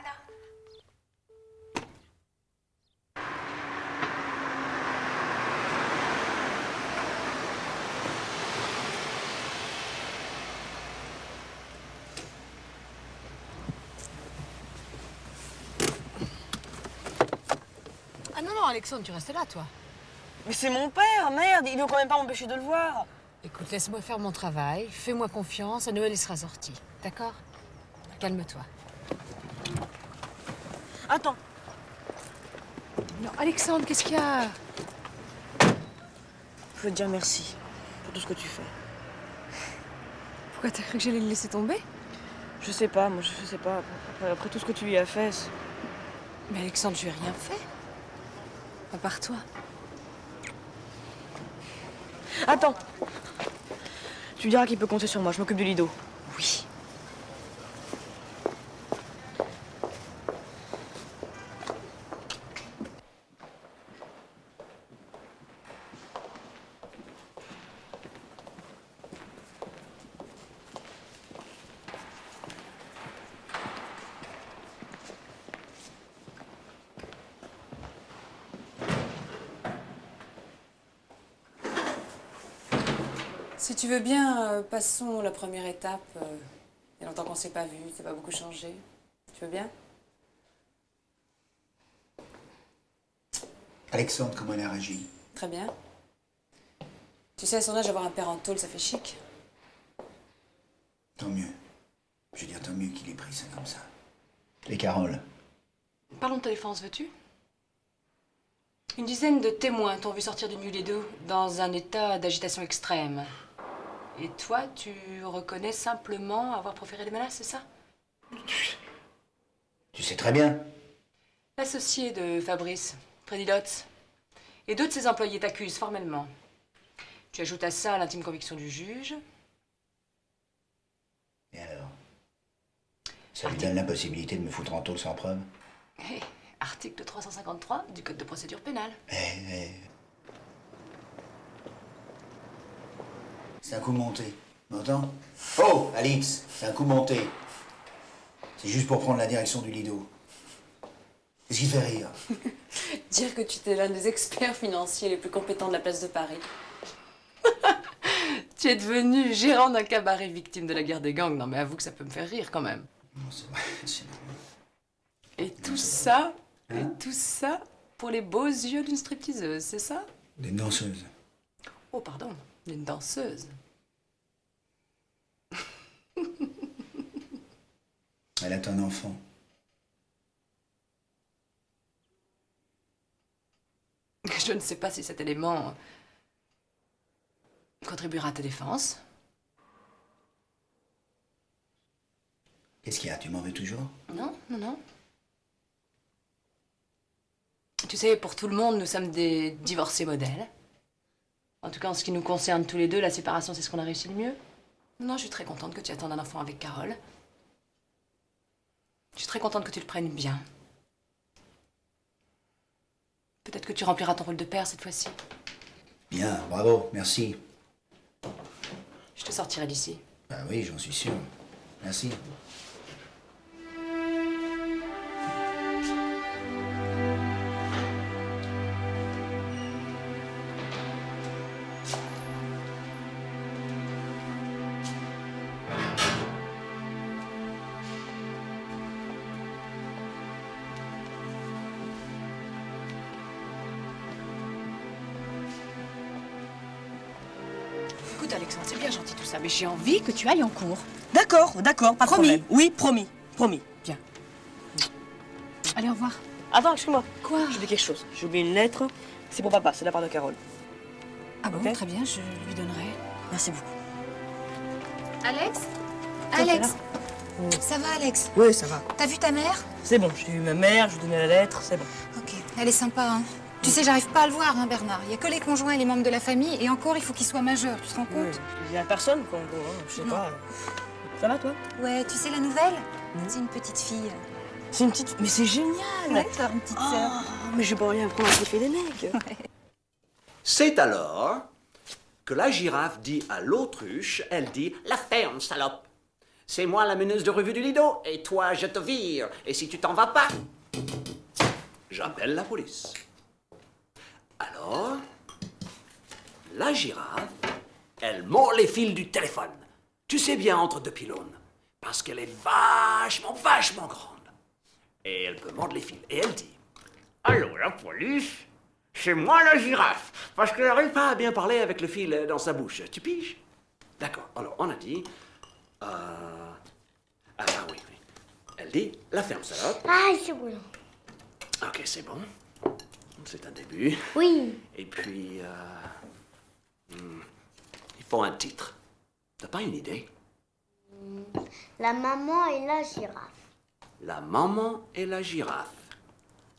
Ah non, Alexandre, tu restes là, toi. Mais c'est mon père, merde, il veut quand même pas m'empêcher de le voir. Écoute, laisse-moi faire mon travail, fais-moi confiance, à Noël il sera sorti, d'accord? Calme-toi. Attends. Non, Alexandre, qu'est-ce qu'il y a? Je veux te dire merci pour tout ce que tu fais. Pourquoi t'as cru que j'allais le laisser tomber? Je sais pas, moi je sais pas. Après tout ce que tu lui as fait. Mais Alexandre, je lui ai rien fait. À part toi. Attends. Tu lui diras qu'il peut compter sur moi, je m'occupe du lido. Oui. Si tu veux bien, passons la première étape. Il y a longtemps qu'on ne s'est pas vu, ça va beaucoup changer. Tu veux bien? Alexandre, comment elle a réagi? Très bien. Tu sais, à son âge, avoir un père en tôle, ça fait chic. Tant mieux. Je veux dire, tant mieux qu'il ait pris ça comme ça. Et Carole? Parlons de ta défense, veux-tu? Une dizaine de témoins t'ont vu sortir du Lido dans un état d'agitation extrême. Et toi, tu reconnais simplement avoir proféré des menaces, c'est ça? Tu sais très bien. L'associé de Fabrice, Freddy Lotz, et deux de ses employés t'accusent formellement. Tu ajoutes à ça l'intime conviction du juge. Et alors? Ça lui donne la possibilité de me foutre en tôle sans preuve? Article 353 du Code de procédure pénale. C'est un coup monté. M'entends? Oh, Alix, c'est un coup monté. C'est juste pour prendre la direction du Lido. Qu'est-ce qui fait rire? Dire que tu étais l'un des experts financiers les plus compétents de la place de Paris. Tu es devenu gérant d'un cabaret victime de la guerre des gangs. Non mais avoue que ça peut me faire rire quand même. Non, c'est vrai, c'est vrai. Et tout ça, pour les beaux yeux d'une stripteaseuse, c'est ça? D'une danseuse. Oh pardon, d'une danseuse. Elle a un enfant. Je ne sais pas si cet élément contribuera à ta défense. Qu'est-ce qu'il y a? Tu m'en veux toujours? Non, non, non. Tu sais, pour tout le monde, nous sommes des divorcés modèles. En tout cas, en ce qui nous concerne tous les deux, la séparation, c'est ce qu'on a réussi le mieux. Non, je suis très contente que tu attendes un enfant avec Carole. Je suis très contente que tu le prennes bien. Peut-être que tu rempliras ton rôle de père cette fois-ci. Bien, bravo, merci. Je te sortirai d'ici. Bah oui, j'en suis sûr. Merci. Écoute, Alexandre, c'est bien gentil tout ça, mais j'ai envie que tu ailles en cours. D'accord, pas de Promis. problème. Oui, promis, promis. Bien. Allez, au revoir. Attends, excuse-moi. Quoi? J'ai oublié quelque chose. J'ai oublié une lettre. C'est pour papa, c'est de la part de Carole. Ah bon, Ok. très bien, je lui donnerai. Merci beaucoup. Alex? Tiens, Alex? t'es là. Ça va, Alex? Oui, ça va. T'as vu ta mère? C'est bon, j'ai eu ma mère, je lui ai donné la lettre, c'est bon. Ok, elle est sympa, hein. Tu sais, j'arrive pas à le voir, hein, Bernard. Il y a que les conjoints et les membres de la famille, et encore, il faut qu'il soit majeur, tu te rends compte? Il y a personne, quoi, en gros, hein. Je sais Non. pas. Ça va, toi? Ouais, tu sais la nouvelle? C'est une petite fille. C'est une petite... Mais c'est génial! Ouais, tu as une petite sœur. Oh, mais j'ai pas rien à prendre à kiffer les mecs. C'est alors que la girafe dit à l'autruche, elle dit « La ferme, salope! C'est moi la meneuse de revue du Lido, et toi, je te vire. Et si tu t'en vas pas, j'appelle la police. » Alors, la girafe, elle mord les fils du téléphone. Tu sais bien, entre deux pylônes. Parce qu'elle est vachement grande. Et elle peut mordre les fils. Et elle dit « Allô, la police? C'est moi la girafe. Parce qu'elle n'arrive pas à bien parler avec le fil dans sa bouche. Tu piges? D'accord. Alors, on a dit... Ah oui. Elle dit « La ferme, salope. » Ah, c'est bon. Ok, c'est bon. C'est un début. Oui. Et puis, il faut un titre. T'as pas une idée? La maman et la girafe. La maman et la girafe.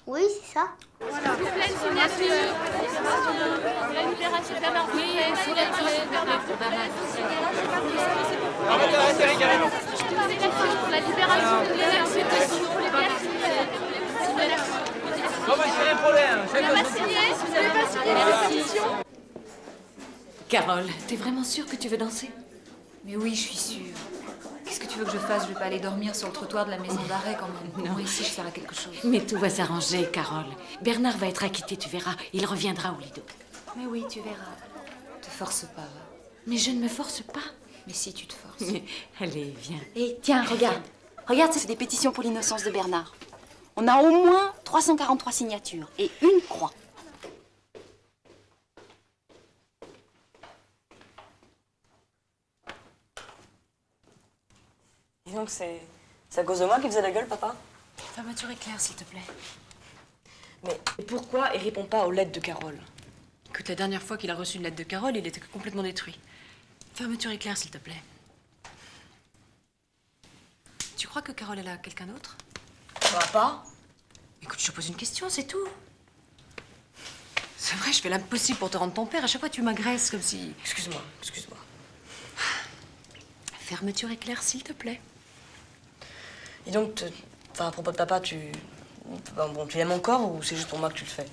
Oui, c'est ça. Voilà. S'il vous plaît, une signature. La libération de Bernard Dupré, signature de Bernard la libération de l'exécution. Bon, bah, c'est un problème. Vous n'avez pas signé? Vous n'avez pas signé la pétition? Carole, t'es vraiment sûre que tu veux danser? Mais oui, je suis sûre. Qu'est-ce que tu veux que je fasse? Je vais pas aller dormir sur le trottoir de la maison d'arrêt quand même. Non. Moi, ici, je sers à quelque chose. Mais tout va s'arranger, Carole. Bernard va être acquitté, tu verras. Il reviendra au Lido. Mais oui, tu verras. Te force pas, va. Mais je ne me force pas. Mais si, tu te forces. Mais, allez, viens. Et tiens, regarde. Regarde, ça c'est des pétitions pour l'innocence de Bernard. On a au moins 343 signatures et une croix. Et donc, c'est à cause de moi qu'il faisait la gueule, papa? Fermeture éclair, s'il te plaît. Mais pourquoi il répond pas aux lettres de Carole? Écoute, la dernière fois qu'il a reçu une lettre de Carole, il était complètement détruit. Fermeture éclair, s'il te plaît. Tu crois que Carole, elle a quelqu'un d'autre? Ça va pas? Écoute, je te pose une question, c'est tout. C'est vrai, je fais l'impossible pour te rendre ton père. À chaque fois, tu m'agresses comme si... Excuse-moi. Fermeture éclair, s'il te plaît. Et donc, enfin, à propos de papa, tu l'aimes encore ou c'est juste pour moi que tu le fais?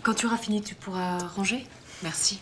Quand tu auras fini, tu pourras ranger? Merci.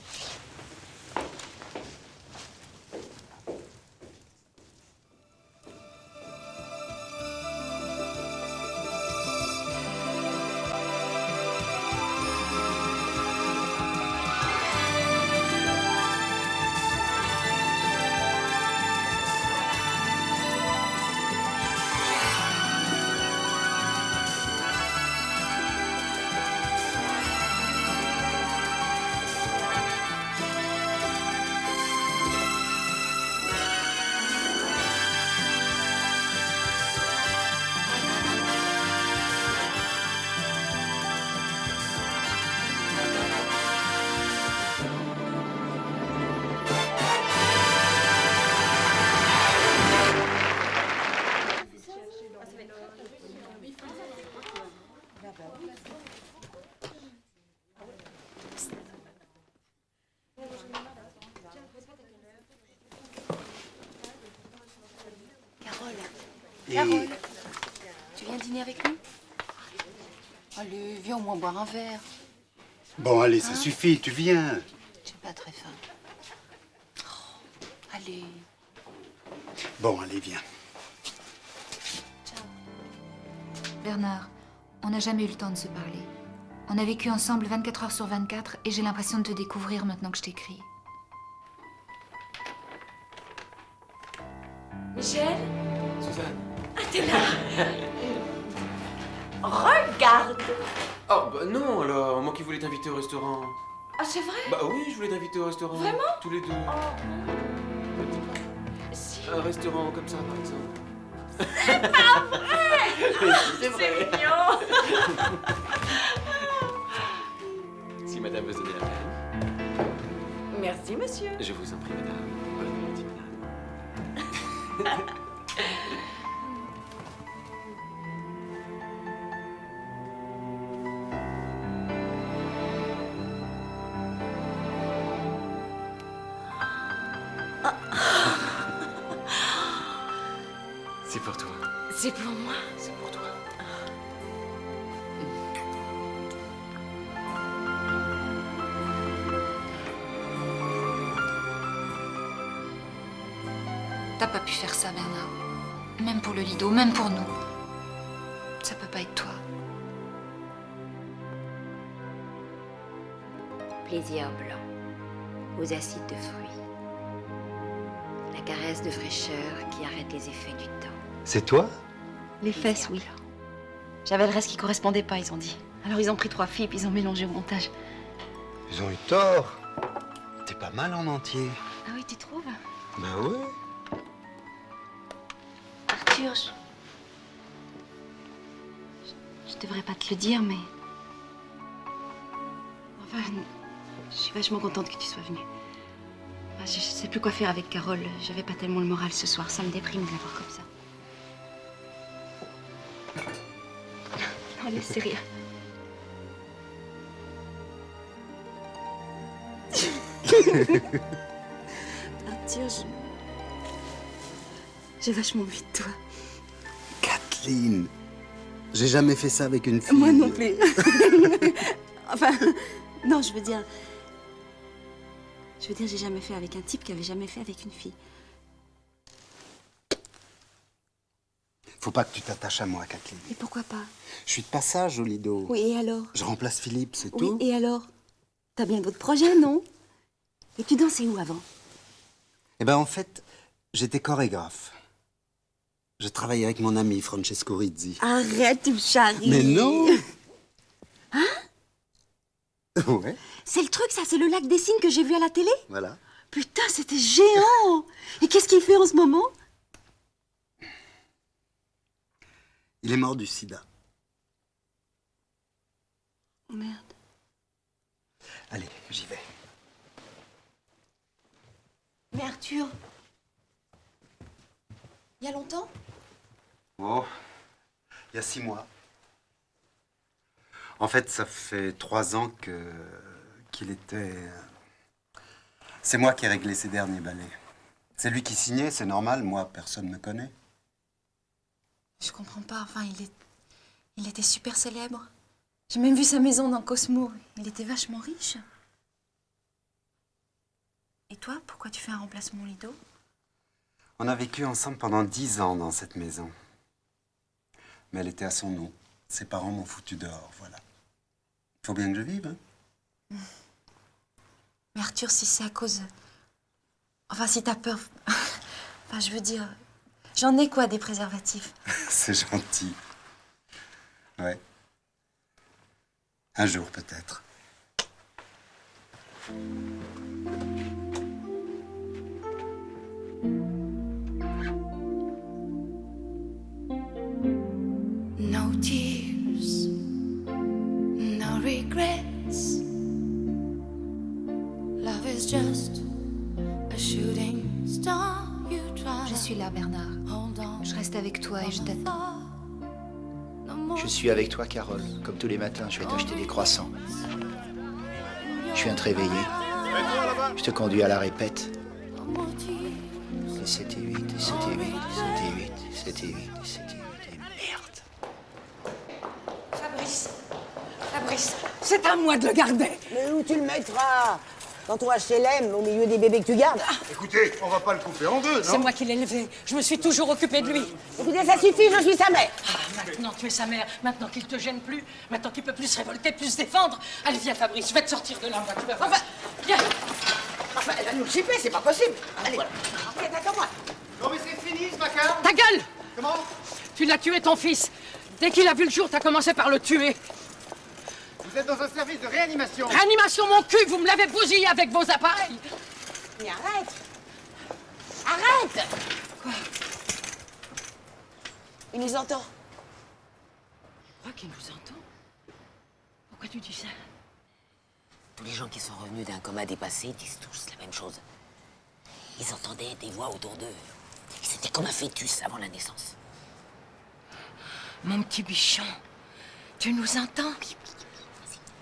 Carole, tu viens dîner avec nous? Allez, viens au moins boire un verre. Bon, allez, ça Hein? suffit, tu viens. J'ai pas très faim. Oh, allez. Bon, allez, viens. Bernard, on n'a jamais eu le temps de se parler. On a vécu ensemble 24 heures sur 24 et j'ai l'impression de te découvrir maintenant que je t'écris. Michel? Suzanne. Ah, t'es là? Regarde! Oh, bah non, alors, moi qui voulais t'inviter au restaurant. Ah, c'est vrai? Bah oui, je voulais t'inviter au restaurant. Vraiment? Tous les deux. Si. Un restaurant comme ça, par exemple. C'est pas vrai. C'est vrai. mignon. Si madame veut donner la peine. Merci, monsieur. Je vous en prie, madame. Voilà, petit madame. C'est pour toi. C'est pour moi. C'est pour toi. T'as pas pu faire ça, Bernard. Même pour le Lido, même pour nous. Ça peut pas être toi. Plaisir blanc, aux acides de fruits. La caresse de fraîcheur qui arrête les effets du temps. C'est toi? Les fesses, oui. J'avais le reste qui correspondait pas, ils ont dit. Alors ils ont pris 3 filles, puis ils ont mélangé au montage. Ils ont eu tort. T'es pas mal en entier. Ah oui, tu trouves? Bah ouais. Arthur, je devrais pas te le dire, mais... Enfin, je suis vachement contente que tu sois venue. Enfin, je sais plus quoi faire avec Carole. J'avais pas tellement le moral ce soir. Ça me déprime de la voir comme ça. Non, laissez rire. Arthur, j'ai vachement envie de toi. Kathleen, j'ai jamais fait ça avec une fille. Moi non plus. Enfin, non, je veux dire, j'ai jamais fait avec un type qui avait jamais fait avec une fille. Faut pas que tu t'attaches à moi, Kathleen. Et pourquoi pas? Je suis de passage au Lido. Oui, et alors? Je remplace Philippe, c'est Oui, tout. et alors? T'as bien d'autres projets, non? Et tu dansais où avant? Eh ben, en fait, j'étais chorégraphe. Je travaillais avec mon ami Francesco Rizzi. Arrête, tu me charries. Mais non! Hein? Ouais, C'est le truc, ça, c'est le lac des Cygnes que j'ai vu à la télé? voilà. Putain, c'était géant! Et qu'est-ce qu'il fait en ce moment? Il est mort du sida. Oh, merde. Allez, j'y vais. Mais Arthur, il y a longtemps? Oh, il y a 6 mois. En fait, ça fait 3 ans qu'il était... C'est moi qui ai réglé ses derniers ballets. C'est lui qui signait, c'est normal, moi, personne ne me connaît. Je comprends pas. Enfin, il était super célèbre. J'ai même vu sa maison dans Cosmo. Il était vachement riche. Et toi, pourquoi tu fais un remplacement Lido? On a vécu ensemble pendant 10 ans dans cette maison. Mais elle était à son nom. Ses parents m'ont foutu dehors, voilà. Faut bien que je vive, hein. Mais Arthur, si c'est à cause... Enfin, si t'as peur... Enfin, je veux dire... J'en ai quoi, des préservatifs? C'est gentil. Ouais. Un jour, peut-être. No tears, no regrets. Love is just a shooting star you try. Je suis là, Bernard. Je reste avec toi et je t'attends. Je suis avec toi, Carole. Comme tous les matins, je vais t'acheter des croissants. Je viens te réveiller. Je te conduis à la répète. Et 7 et 8, et 7 et 8, et 7 et 8, et 7 et 8, et 7 et 8, et merde. Fabrice, c'est à moi de le garder. Mais où tu le mettras? Dans ton HLM, au milieu des bébés que tu gardes? Écoutez, on va pas le couper en deux, non? C'est moi qui l'ai élevé. Je me suis toujours occupée de lui. Écoutez, ça suffit, je suis sa mère. Ah, maintenant tu es sa mère. Maintenant qu'il te gêne plus. Maintenant qu'il peut plus se révolter, plus se défendre. Allez, viens, Fabrice, je vais te sortir de là. Tu vas voir. Enfin, viens. Enfin, elle va nous chipper, c'est pas possible. Allez, voilà. Ok, d'accord, Non mais c'est fini ce macabre. Ta gueule! Comment? Tu l'as tué, ton fils. Dès qu'il a vu le jour, t'as commencé par le tuer. Vous êtes dans un service de réanimation. Réanimation, mon cul, vous me l'avez bousillé avec vos appareils. Mais arrête! Arrête! Quoi? Il nous entend. Je crois qu'il nous entend. Pourquoi tu dis ça? Tous les gens qui sont revenus d'un coma dépassé disent tous la même chose. Ils entendaient des voix autour d'eux. C'était comme un fœtus avant la naissance. Mon petit bichon, tu nous entends?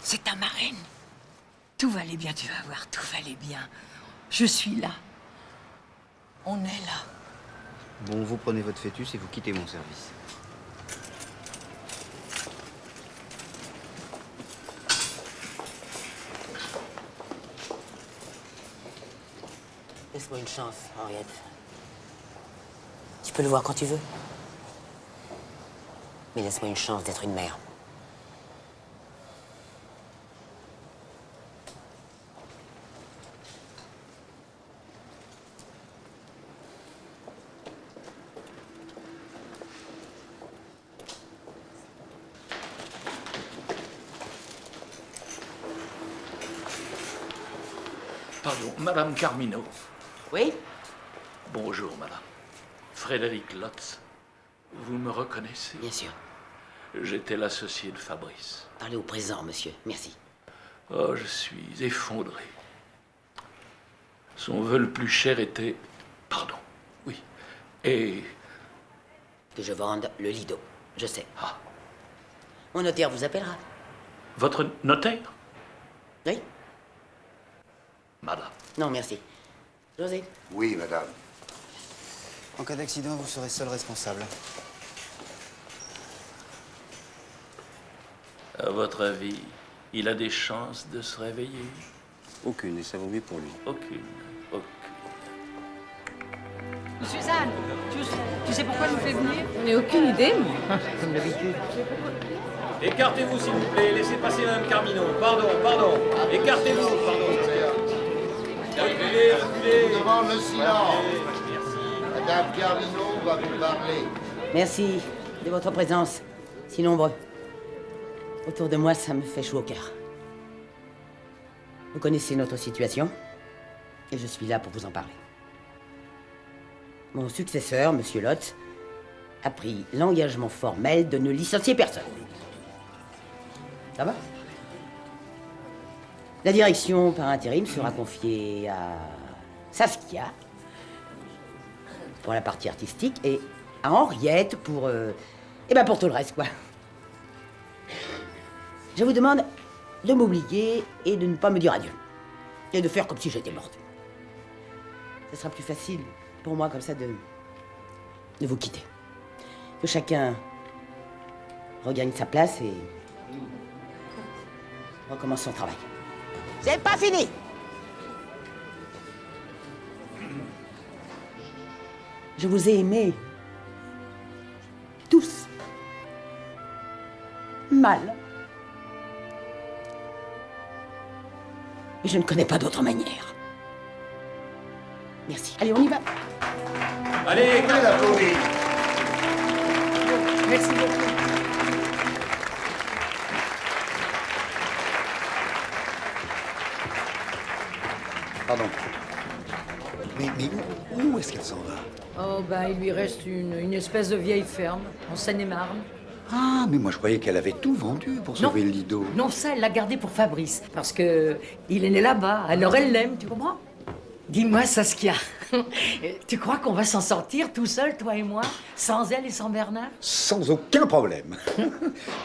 C'est ta marraine. Tout va aller bien, tu vas voir, tout va aller bien. Je suis là. On est là. Bon, vous prenez votre fœtus et vous quittez mon service. Laisse-moi une chance, Henriette. Tu peux le voir quand tu veux. Mais laisse-moi une chance d'être une mère. Pardon, Madame Carmino. Oui? Bonjour, Madame. Frédéric Lotz. Vous me reconnaissez? Bien sûr. J'étais l'associé de Fabrice. Parlez au présent, monsieur. Merci. Oh, je suis effondré. Son vœu le plus cher était... Pardon, oui. Et... Que je vende le Lido. Je sais. Mon notaire vous appellera. Votre notaire? Oui? Madame. Non, merci. José? Oui, madame. En cas d'accident, vous serez seul responsable. À votre avis, il a des chances de se réveiller? Aucune, et ça vaut mieux pour lui. Aucune. Suzanne, tu sais pourquoi elle nous fait venir? Je n'ai aucune idée, moi. Comme d'habitude. Écartez-vous, s'il vous plaît. Laissez passer Madame Carmino. Pardon. Écartez-vous. Reculez. Je demande le silence. Madame Carmino va vous parler. Merci de votre présence, si nombreux. Autour de moi, ça me fait chaud au cœur. Vous connaissez notre situation, et je suis là pour vous en parler. Mon successeur, Monsieur Lotz, a pris l'engagement formel de ne licencier personne. Ça va? La direction par intérim sera confiée à Saskia pour la partie artistique et à Henriette pour pour tout le reste, quoi. Je vous demande de m'oublier et de ne pas me dire adieu. Et de faire comme si j'étais morte. Ce sera plus facile pour moi comme ça de vous quitter. Que chacun regagne sa place et recommence son travail. C'est pas fini! Je vous ai aimés. Tous. Mal. Mais je ne connais pas d'autre manière. Merci. Allez, on y va. Allez, écoutez la police. Merci beaucoup. Pardon. Mais où est-ce qu'elle s'en va? Oh, il lui reste une espèce de vieille ferme, en Seine-et-Marne. Ah, mais moi je croyais qu'elle avait tout vendu pour sauver le Lido. Non, ça, elle l'a gardé pour Fabrice, parce que il est né là-bas, alors elle l'aime, tu comprends? Dis-moi, Saskia, tu crois qu'on va s'en sortir tout seul, toi et moi, sans elle et sans Bernard? Sans aucun problème.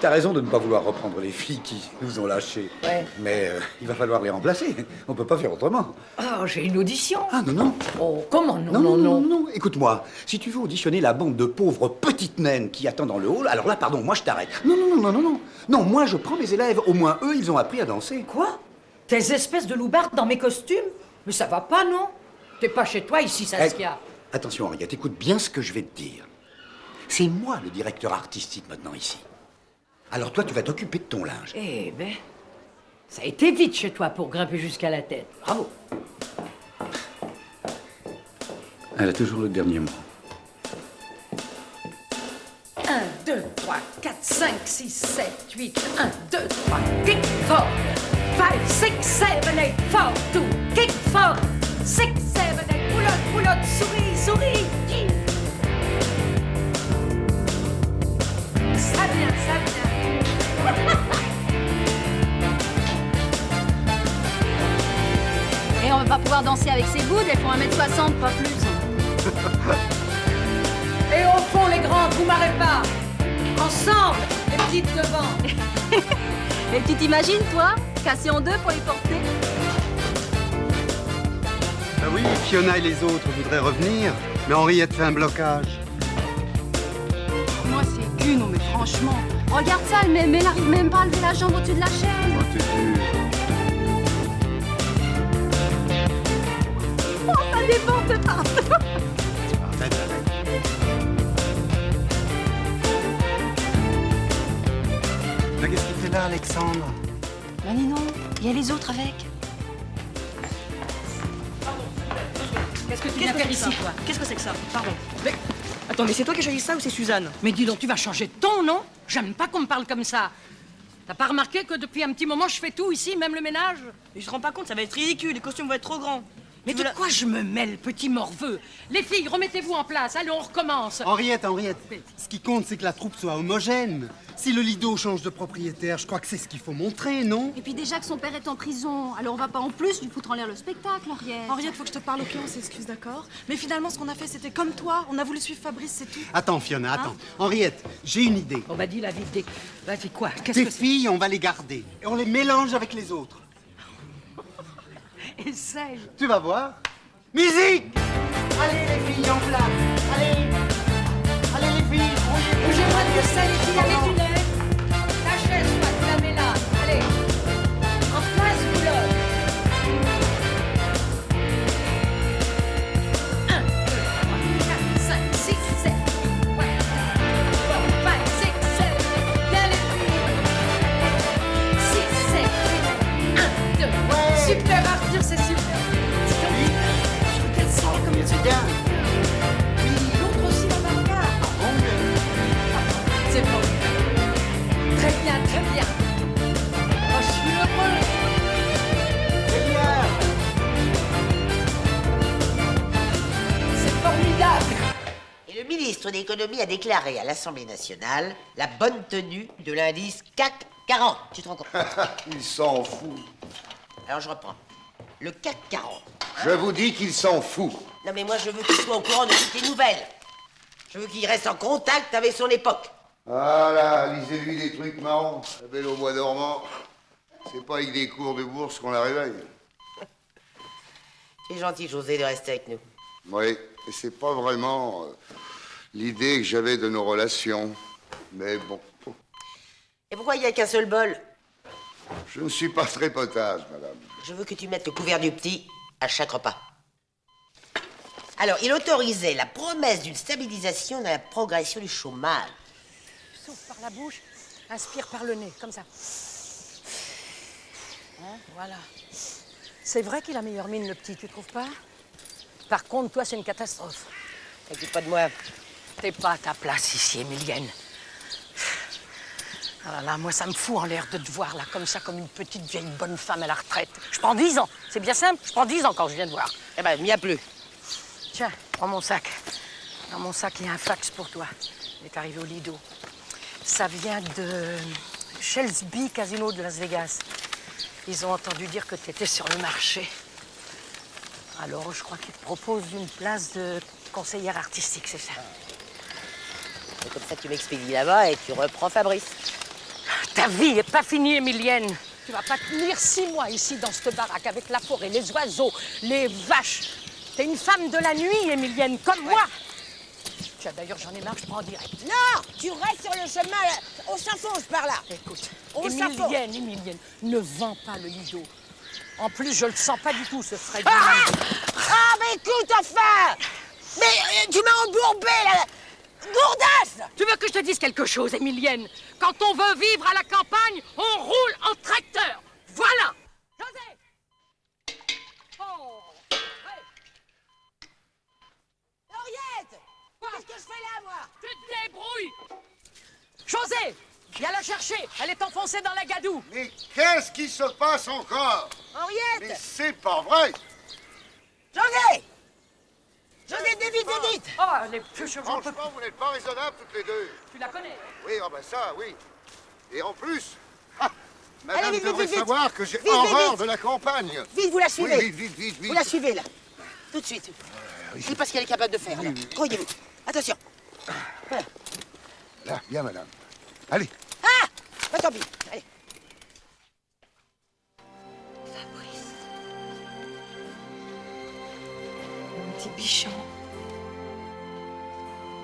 T'as raison de ne pas vouloir reprendre les filles qui nous ont lâchés. Ouais. Mais il va falloir les remplacer. On peut pas faire autrement. Oh, j'ai une audition. Ah non. Oh, comment non? Non. Écoute-moi, si tu veux auditionner la bande de pauvres petites naines qui attendent dans le hall, alors là, pardon, moi je t'arrête. Non. Non, moi je prends mes élèves. Au moins eux, ils ont appris à danser. Quoi? Tes espèces de loupards dans mes costumes? Mais ça va pas, non? T'es pas chez toi ici, Saskia. Attention, Henriette, écoute bien ce que je vais te dire. C'est moi le directeur artistique maintenant ici. Alors toi, tu vas t'occuper de ton linge. Eh ben, ça a été vite chez toi pour grimper jusqu'à la tête. Bravo. Elle a toujours le dernier mot. 1, 2, 3, 4, 5, 6, 7, 8. 1, 2, 3, kick for. 5, 6, 7, 8, 4, 2, kick for. 6, 7, 8, roulotte, souris. vient, ça vient. Et on va pas pouvoir danser avec ses boudes, elles font 1m60, pas plus. Et au fond, les grands, vous marrez pas. Ensemble, les petites devant. Mais tu t'imagines, toi, casser en deux pour les porter? Ah oui, Fiona et les autres voudraient revenir, mais Henriette fait un blocage. Moi, c'est Gu, non mais franchement. Regarde ça, elle n'arrive même pas à lever la jambe au-dessus de la chaise. Oh, ça déborde partout. Mais qu'est-ce qu'il fait là, Alexandre? Bah non, il y a les autres avec. Qu'est-ce que tu viens faire ici, toi? Qu'est-ce que c'est que ça? Pardon. Mais... Attends, mais c'est toi qui as choisi ça ou c'est Suzanne? Mais dis donc, tu vas changer de ton, non? J'aime pas qu'on me parle comme ça. T'as pas remarqué que depuis un petit moment, je fais tout ici, même le ménage? Mais je te rends pas compte, ça va être ridicule, les costumes vont être trop grands. Mais de quoi je me mêle, petit morveux? Les filles, remettez-vous en place, allez, on recommence. Henriette, ce qui compte, c'est que la troupe soit homogène. Si le Lido change de propriétaire, je crois que c'est ce qu'il faut montrer, non? Et puis déjà que son père est en prison, alors on va pas en plus lui foutre en l'air le spectacle, Henriette. Henriette, faut que je te parle, ok, on s'excuse, d'accord? Mais finalement, ce qu'on a fait, c'était comme toi. On a voulu suivre Fabrice, c'est tout. Attends, Fiona, attends. Henriette, j'ai une idée. On m'a dit la vie des... Vas-y, quoi? Tes filles, on va les garder. Et on les mélange avec les autres. Essaye. Tu vas voir. Musique! Allez, les filles, en place. Allez! Allez, les filles, Bougez-moi de ça, les filles, allez, tu lèves. La chaise, toi, tu la mets là. Allez. En place, couleur. 1, 2, 3, 4, 5, 6, 7. 8, 9, 5, 6, 7. Bien les filles. 6, 7, 8. 1, 2. Super, Arthur, c'est super. C'est bien. L'autre aussi dans ma regard. C'est bon. Très bien, très bien. Oh, je suis heureux. C'est bien. C'est formidable. Et le ministre de l'économie a déclaré à l'Assemblée nationale la bonne tenue de l'indice CAC 40. Tu te rends compte? Il s'en fout. Alors je reprends. Le CAC 40. Je vous dis qu'il s'en fout. Non mais moi je veux qu'il soit au courant de toutes les nouvelles. Je veux qu'il reste en contact avec son époque. Ah là, lisez-lui des trucs marrants. La Belle au bois dormant. C'est pas avec des cours de bourse qu'on la réveille. C'est gentil, José, de rester avec nous. Oui, et c'est pas vraiment l'idée que j'avais de nos relations. Mais bon, Et pourquoi il n'y a qu'un seul bol? je ne suis pas très potage, madame. Je veux que tu mettes le couvert du petit à chaque repas. Alors, il autorisait la promesse d'une stabilisation dans la progression du chômage. Souffle par la bouche, inspire par le nez, comme ça. Hein, voilà. C'est vrai qu'il a meilleure mine, le petit, tu trouves pas? Par contre, toi, c'est une catastrophe. T'inquiète pas de moi. T'es pas à ta place ici, Emilienne. Ah là là, moi, ça me fout en l'air de te voir là, comme ça, comme une petite vieille bonne femme à la retraite. Je prends 10 ans. C'est bien simple, je prends 10 ans quand je viens de voir. Eh ben, il n'y a plus. Tiens, prends mon sac. Dans mon sac, il y a un fax pour toi. Il est arrivé au Lido. Ça vient de Shellsby Casino de Las Vegas. Ils ont entendu dire que tu étais sur le marché. Alors, je crois qu'ils te proposent une place de conseillère artistique, c'est ça? Et comme ça, tu m'expédies là-bas et tu reprends Fabrice. Ta vie n'est pas finie, Emilienne. Tu vas pas tenir 6 mois ici dans cette baraque avec la forêt, les oiseaux, les vaches. T'es une femme de la nuit, Emilienne, comme moi. Tiens, d'ailleurs, j'en ai marre, je prends en direct. Non, tu restes sur le chemin, là. On s'enfonce par là. Écoute, On s'enfonce. Emilienne, ne vends pas le Lido. En plus, je le sens pas du tout, ce Fred. Ah, mais écoute, enfin. Mais tu m'as embourbé, là. Gourdasse! Tu veux que je te dise quelque chose, Emilienne? Quand on veut vivre à la campagne, on roule en tracteur. Voilà! José! Oh! Henriette! Qu'est-ce que je fais là, moi? Tu te débrouilles! José! Viens la chercher! Elle est enfoncée dans la gadoue! Mais qu'est-ce qui se passe encore? Henriette! Mais c'est pas vrai! José! José, vite, vite. Oh, les plus Franchement, vous n'êtes pas raisonnables toutes les deux. Tu la connais? Oui, oh ben ça, oui. Et en plus, madame Allez, vite, devrait vite, vite. savoir que j'ai Vite, vite, horreur vite. de la campagne. Vite, vous la suivez. Oui, vite. Vous la suivez, là. Tout de suite. C'est pas ce qu'elle est capable de faire. alors. Croyez-vous. Attention. Voilà. Là, bien, madame. Allez. Ah, pas tant pis. Allez. Mon petit bichon.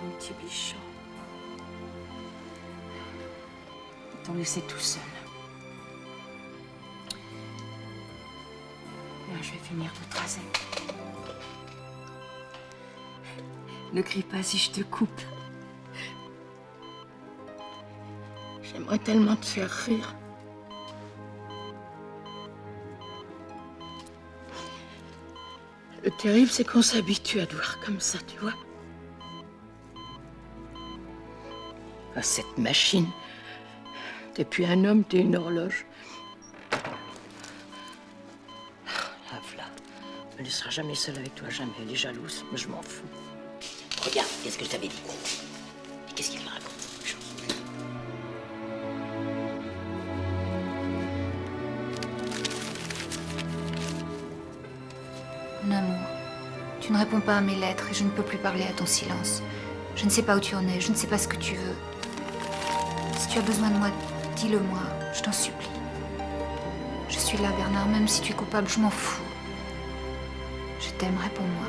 Mon petit bichon. Ils t'ont laissé tout seul. Là, je vais finir de te raser. Ne crie pas si je te coupe. J'aimerais tellement te faire rire. Le terrible, c'est qu'on s'habitue à te voir comme ça, tu vois. À cette machine. T'es plus un homme, t'es une horloge. La voilà. Elle ne sera jamais seule avec toi, jamais. Elle est jalouse, mais je m'en fous. Regarde, qu'est-ce que je t'avais dit? Et qu'est-ce qu'il me raconte? Mon amour, tu ne réponds pas à mes lettres et je ne peux plus parler à ton silence. Je ne sais pas où tu en es, je ne sais pas ce que tu veux. Si tu as besoin de moi, dis-le-moi, je t'en supplie. Je suis là, Bernard, même si tu es coupable, je m'en fous. Je t'aime, réponds-moi.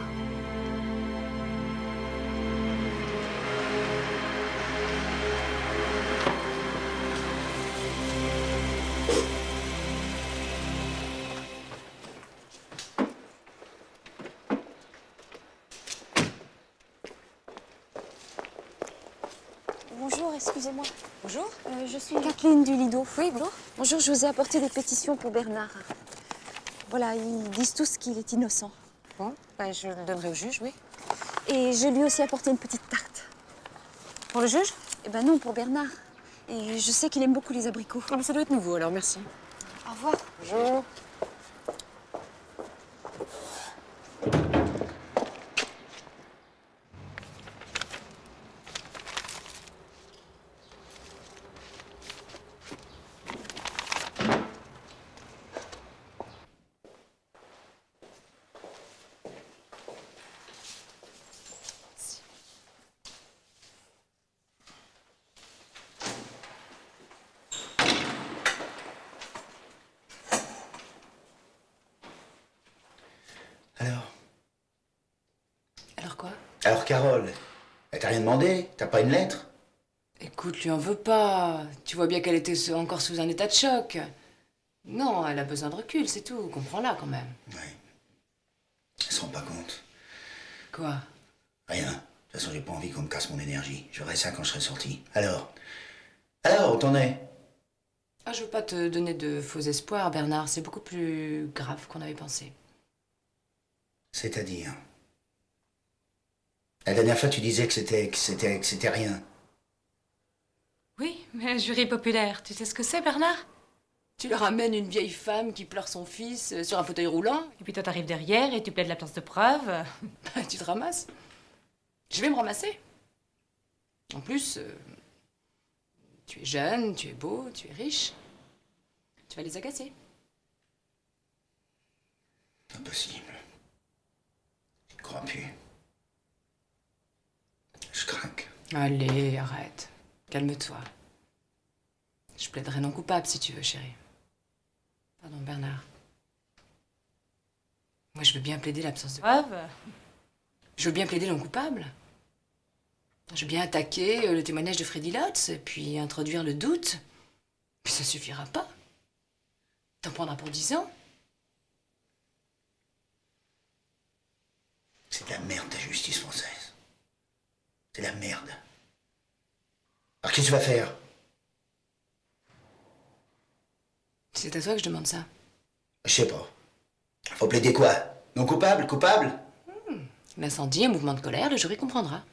Bonjour, excusez-moi. Bonjour. Je suis Kathleen du Lido. Oui, bonjour. Bonjour, je vous ai apporté des pétitions pour Bernard. Voilà, ils disent tous qu'il est innocent. Bon, ben, je le donnerai au juge, oui. Et je lui ai aussi apporté une petite tarte. Pour le juge? Eh ben non, pour Bernard. Et je sais qu'il aime beaucoup les abricots. Ah, mais ça doit être nouveau, alors merci. Au revoir. Bonjour. Alors? Alors quoi? Alors, Carole, elle t'a rien demandé? T'as pas une lettre? Écoute, lui en veux pas. Tu vois bien qu'elle était encore sous un état de choc. Non, elle a besoin de recul, c'est tout. Comprends-la quand même. Elle se rend pas compte. Quoi? Rien. De toute façon, j'ai pas envie qu'on me casse mon énergie. Je ferai ça quand je serai sorti. Alors, où t'en es? Ah, je veux pas te donner de faux espoirs, Bernard. C'est beaucoup plus grave qu'on avait pensé. C'est-à-dire? La dernière fois, tu disais que c'était rien. Oui, mais un jury populaire, tu sais ce que c'est, Bernard? Tu leur amènes une vieille femme qui pleure son fils sur un fauteuil roulant, et puis toi t'arrives derrière et tu plaides la place de preuve. Bah, tu te ramasses. Je vais me ramasser. En plus, tu es jeune, tu es beau, tu es riche. Tu vas les agacer. Impossible. Je crois plus. Je craque. Allez, arrête. Calme-toi. Je plaiderai non coupable si tu veux, chérie. Pardon, Bernard. Moi, je veux bien plaider l'absence de preuve. Je veux bien plaider non coupable. Je veux bien attaquer le témoignage de Freddy Lotz, et puis introduire le doute. Mais ça suffira pas. T'en prendras pour 10 ans. C'est de la merde, ta justice française. C'est de la merde. Alors, qu'est-ce que tu vas faire? C'est à toi que je demande ça. Je sais pas. Faut plaider quoi? Non coupable? Coupable? L'incendie, un mouvement de colère, le jury comprendra.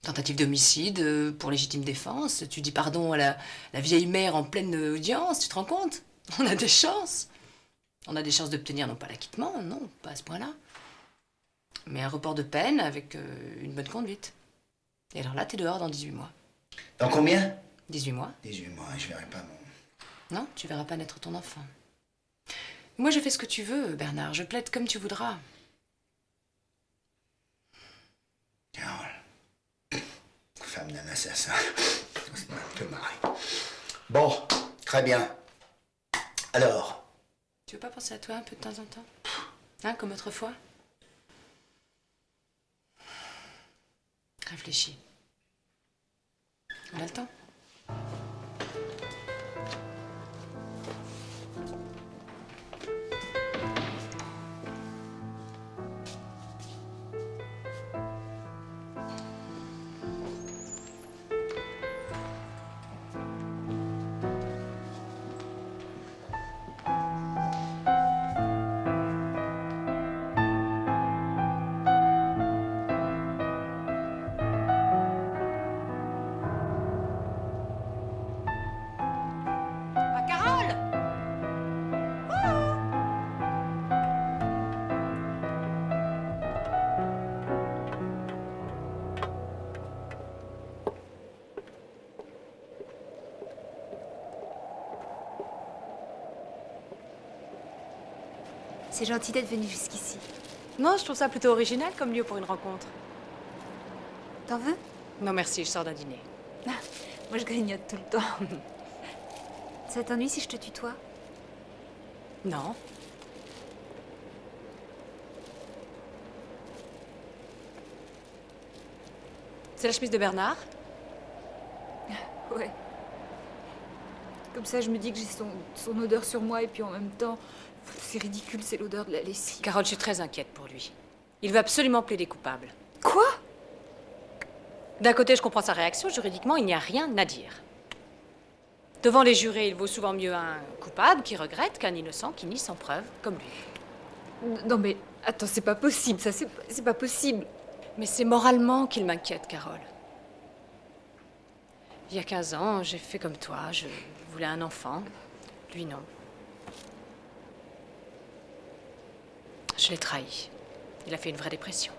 Tentative d'homicide pour légitime défense. Tu dis pardon à la vieille mère en pleine audience, tu te rends compte? On a des chances. On a des chances d'obtenir non pas l'acquittement, non, pas à ce point-là. Mais un report de peine avec une bonne conduite. Et alors là, t'es dehors dans 18 mois. Dans combien? 18 mois. 18 mois, je verrai pas mon... Non, tu verras pas naître ton enfant. Moi, je fais ce que tu veux, Bernard. Je plaide comme tu voudras. Carole. Femme d'un assassin. Ça m'a un peu marré. Bon, très bien. Alors? Tu veux pas penser à toi un peu de temps en temps? Hein, comme autrefois? Réfléchis. On a le temps. C'est gentil d'être venu jusqu'ici. Non, je trouve ça plutôt original comme lieu pour une rencontre. T'en veux? Non, merci, je sors d'un dîner. Moi, je grignote tout le temps. Ça t'ennuie si je te tutoie? Non. C'est la chemise de Bernard? Ouais. Comme ça, je me dis que j'ai son odeur sur moi et puis en même temps, c'est ridicule, c'est l'odeur de la lessive. Carole, je suis très inquiète pour lui. Il veut absolument plaider coupable. Quoi? D'un côté, je comprends sa réaction. Juridiquement, il n'y a rien à dire. Devant les jurés, il vaut souvent mieux un coupable qui regrette qu'un innocent qui nie sans preuve, comme lui. Non mais, attends, c'est pas possible, ça, c'est pas possible. Mais c'est moralement qu'il m'inquiète, Carole. Il y a 15 ans, j'ai fait comme toi. Je voulais un enfant. Lui, non. Je l'ai trahi. Il a fait une vraie dépression.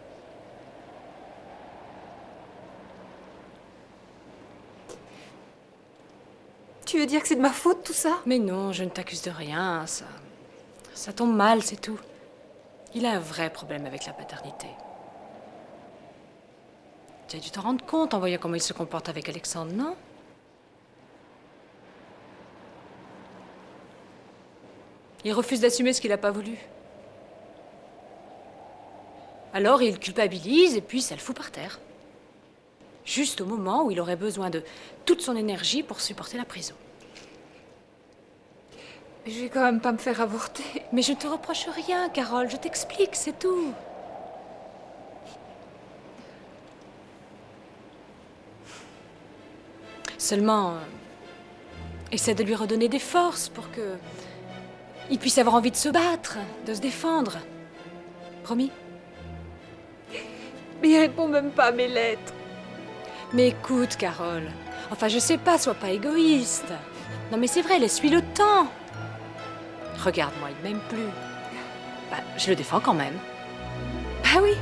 Tu veux dire que c'est de ma faute, tout ça? Mais non, je ne t'accuse de rien. Ça tombe mal, c'est tout. Il a un vrai problème avec la paternité. Tu as dû t'en rendre compte en voyant comment il se comporte avec Alexandre, non? Il refuse d'assumer ce qu'il n'a pas voulu. Alors il culpabilise et puis ça le fout par terre. Juste au moment où il aurait besoin de toute son énergie pour supporter la prison. Je vais quand même pas me faire avorter. Mais je ne te reproche rien, Carole, je t'explique, c'est tout. Seulement, essaie de lui redonner des forces pour que il puisse avoir envie de se battre, de se défendre. Promis? Mais il répond même pas à mes lettres. Mais écoute, Carole, enfin je sais pas, sois pas égoïste. Non mais c'est vrai, laisse-lui le temps. Regarde-moi, il m'aime plus. Bah, je le défends quand même. Bah oui.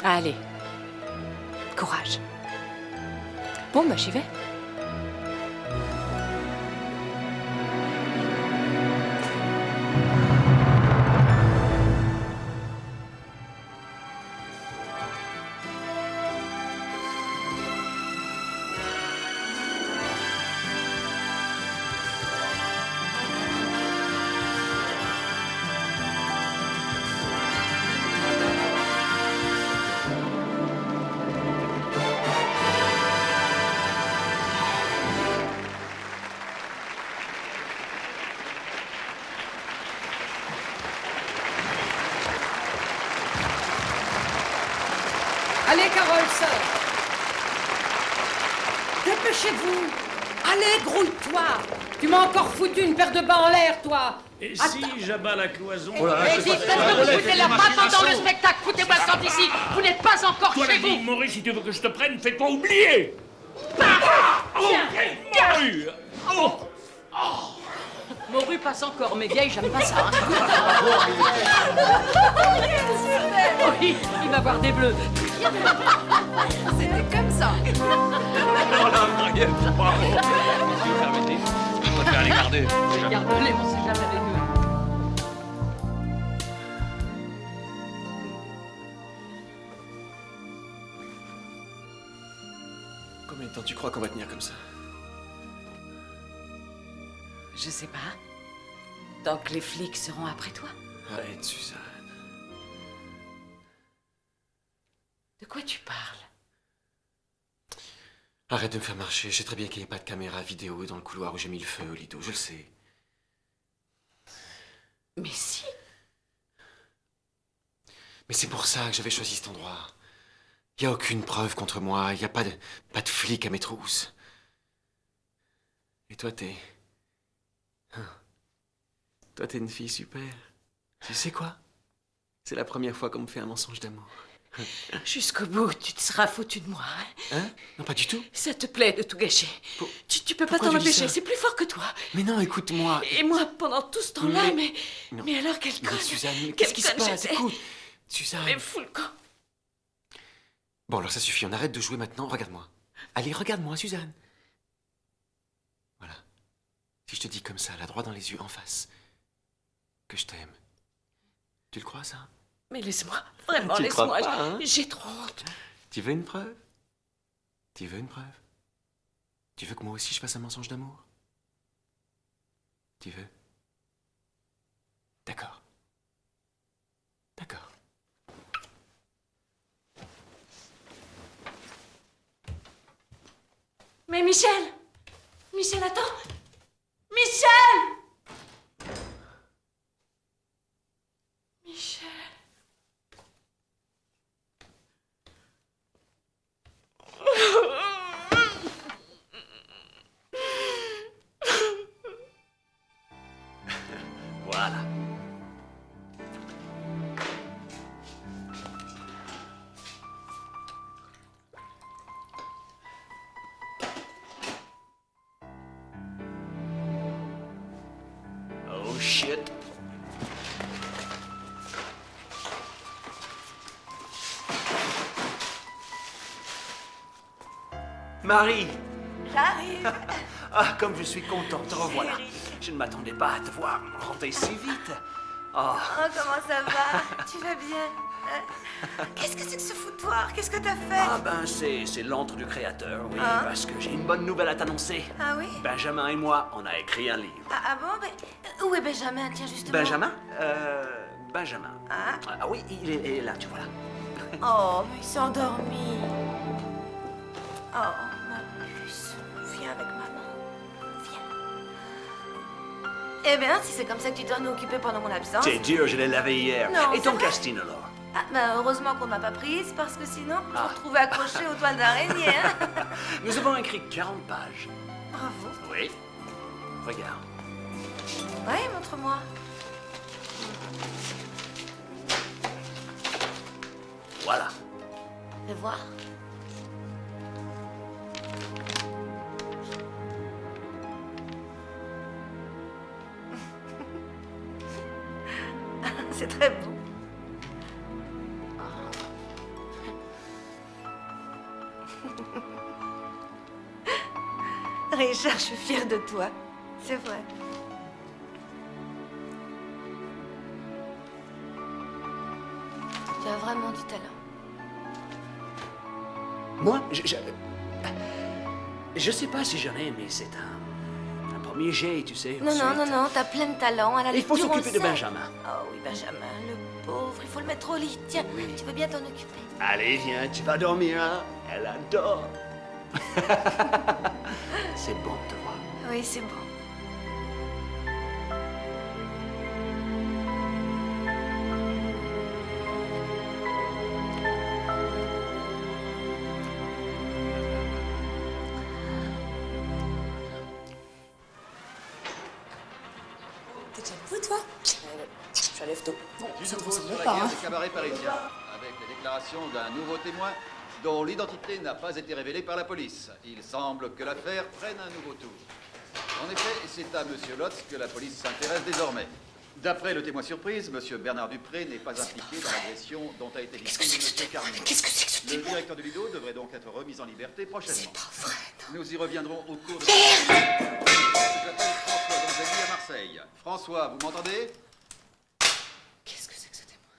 Allez, courage. Bon, bah j'y vais. Allez, Carole, sœur. Dépêchez-vous. Allez, grouille-toi. Tu m'as encore foutu une paire de bas en l'air, toi. Et si j'abats la cloison? Et si, foutez-la pas pendant le spectacle. Foutez-moi ça d'ici. Vous n'êtes pas encore Toi, chez la vous. vieille Maurice, si tu veux que je te prenne, fais-toi oublier. Tiens, Morue. Morue, pas passe encore, mais vieille, j'aime pas ça. Hein. Oui, il va voir des bleus. C'était comme ça. Voilà, Mariette, bravo. Si vous permettez, je préfère les garder. Garde-les, on sait jamais avec eux. Combien de temps tu crois qu'on va tenir comme ça? Je sais pas. Tant que les flics seront après toi. Arrête, Suzanne. De quoi tu parles? Arrête de me faire marcher. Je sais très bien qu'il n'y a pas de caméra vidéo dans le couloir où j'ai mis le feu au Lido. Je le sais. Mais si. Mais c'est pour ça que j'avais choisi cet endroit. Il n'y a aucune preuve contre moi. Il n'y a pas de flic à mes trousses. Et toi, t'es... Toi, t'es une fille super. Tu sais quoi? C'est la première fois qu'on me fait un mensonge d'amour. Jusqu'au bout, tu te seras foutu de moi. Hein? Hein? Non, pas du tout. Ça te plaît de tout gâcher. Tu peux pas Pourquoi t'en tu dis empêcher, ça? c'est plus fort que toi. Mais non, écoute-moi. Et moi, pendant tout ce temps-là, Non. mais alors quelle conne. Mais Suzanne, mais Quelle qu'est-ce qui se conne passe? j'étais. Écoute, Suzanne. Mais fous le camp. Bon, alors ça suffit, on arrête de jouer maintenant. Regarde-moi. Allez, regarde-moi, Suzanne. Voilà. Si je te dis comme ça, la droit dans les yeux, en face, que je t'aime, tu le crois, ça? Mais laisse-moi, vraiment, Tu le crois laisse-moi. pas, hein? J'ai trop honte. Tu veux une preuve? Tu veux une preuve? Tu veux que moi aussi je fasse un mensonge d'amour? Tu veux? D'accord. D'accord. Mais Michel! Michel, attends! Michel! Michel. Voilà. Oh shit. Marie! J'arrive. Ah, comme je suis content, te revoilà. Je ne m'attendais pas à te voir rentrer si vite. Oh. Oh, comment ça va? Tu vas bien? Qu'est-ce que c'est que ce foutoir? Qu'est-ce que t'as fait? Ah ben, c'est l'antre du créateur, oui, Hein? parce que j'ai une bonne nouvelle à t'annoncer. Ah oui? Benjamin et moi, on a écrit un livre. Ah bon? Où est Benjamin? Tiens, justement. Benjamin? Benjamin. Ah? Ah oui, il est là, tu vois là. Oh, mais il s'est endormi. Oh, ma puce. Viens avec maman. Viens. Eh bien, si c'est comme ça que tu dois nous occuper pendant mon absence... C'est dur, je l'ai lavé hier. Non, Et c'est ton vrai? castine alors? Ah, bah heureusement qu'on ne m'a pas prise, parce que sinon, je me Ah. retrouvais accrochée aux toiles d'araignée, hein. Nous avons écrit 40 pages. Bravo. Oui. Regarde. Ouais, montre-moi. Voilà. Fais voir. C'est très beau. Richard, je suis fière de toi. C'est vrai. Tu as vraiment du talent. Moi, je sais pas si j'en ai, mais c'est un premier jet, tu sais. Non, non, ensuite. non, non, t'as plein de talent. À la Il faut lecture, on s'occuper de le sait. Benjamin. Oh oui, Benjamin, le pauvre, il faut le mettre au lit. Tiens, tu veux bien t'en occuper? Allez, viens, tu vas dormir, hein? Elle adore. C'est bon de te voir. Oui, c'est bon. T'es déjà debout, toi? Je lève tôt. Bon, Du ça te nouveau sur ressemble la pas, guerre hein. des cabarets parisiens, avec les déclarations d'un nouveau témoin dont l'identité n'a pas été révélée par la police. Il semble que l'affaire prenne un nouveau tour. En effet, c'est à Monsieur Lotz que la police s'intéresse désormais. D'après le témoin surprise, Monsieur Bernard Dupré n'est pas impliqué dans l'agression dont a été victime Monsieur Carmine. Qu'est-ce que c'est que ce Le témoin? directeur du Lido devrait donc être remis en liberté prochainement. C'est pas vrai. Nous y reviendrons au cours de... J'appelle François Donzelli à Marseille. François, vous m'entendez? Qu'est-ce que c'est que ce témoin?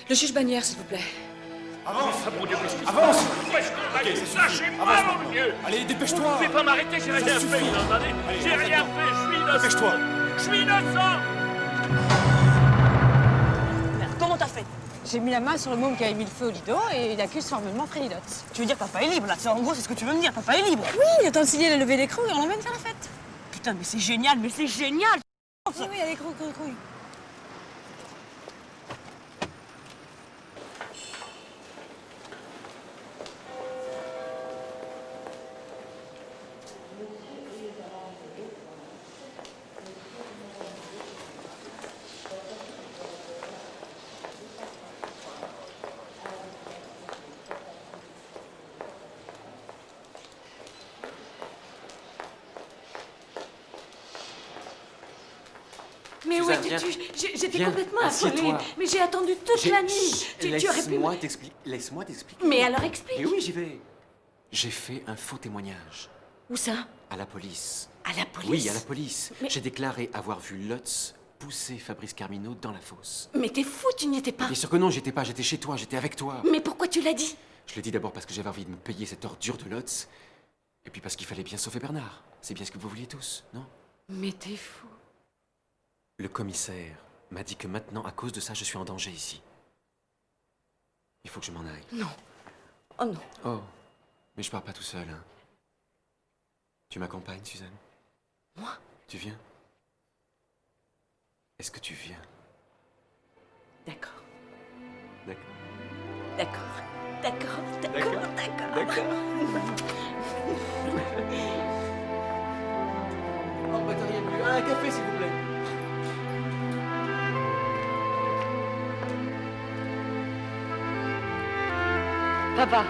Le juge Bagnères, s'il vous plaît. Avance, mon Dieu, qu'est-ce que c'est? Avance. Lâchez-moi, mon Dieu! Allez, dépêche-toi. Vous ne pouvez pas m'arrêter, j'ai rien fait, vous entendez? J'ai rien fait, je suis innocent! Dépêche-toi. Je suis innocent! Merde, comment t'as fait? J'ai mis la main sur le môme qui avait mis le feu au Lido et il accuse formellement Freddy Lotz. Tu veux dire que papa est libre, là? En gros, c'est ce que tu veux me dire, papa est libre? Oui, il attend de signer la levée d'écrou et on l'emmène faire la fête. Putain, mais c'est génial, mais c'est génial! Oui, oui, allez, grouille. Mais où Suzanne, étais-tu? J'étais viens, complètement assieds-toi. affolée. Mais j'ai attendu toute la nuit. Tu aurais pu me... Laisse-moi t'expliquer. Mais alors explique. Mais oui, j'y vais. J'ai fait un faux témoignage. Où ça? À la police. À la police? Oui, à la police. Mais- J'ai déclaré avoir vu Lotz pousser Fabrice Carmino dans la fosse. Mais t'es fou, tu n'y étais pas. Bien sûr que non, j'étais pas, j'étais chez toi, j'étais avec toi. Mais pourquoi tu l'as dit? Je l'ai dit d'abord parce que j'avais envie de me payer cette ordure de Lotz, et puis parce qu'il fallait bien sauver Bernard. C'est bien ce que vous vouliez tous, non? Mais t'es fou. Le commissaire m'a dit que maintenant, à cause de ça, je suis en danger ici. Il faut que je m'en aille. Non. Oh non. Oh, mais je pars pas tout seul, hein. Tu m'accompagnes, Suzanne? Moi? Tu viens? Est-ce que tu viens? D'accord. D'accord. D'accord. Oh, bah t'as rien bu. Un café, s'il vous plaît. Papa.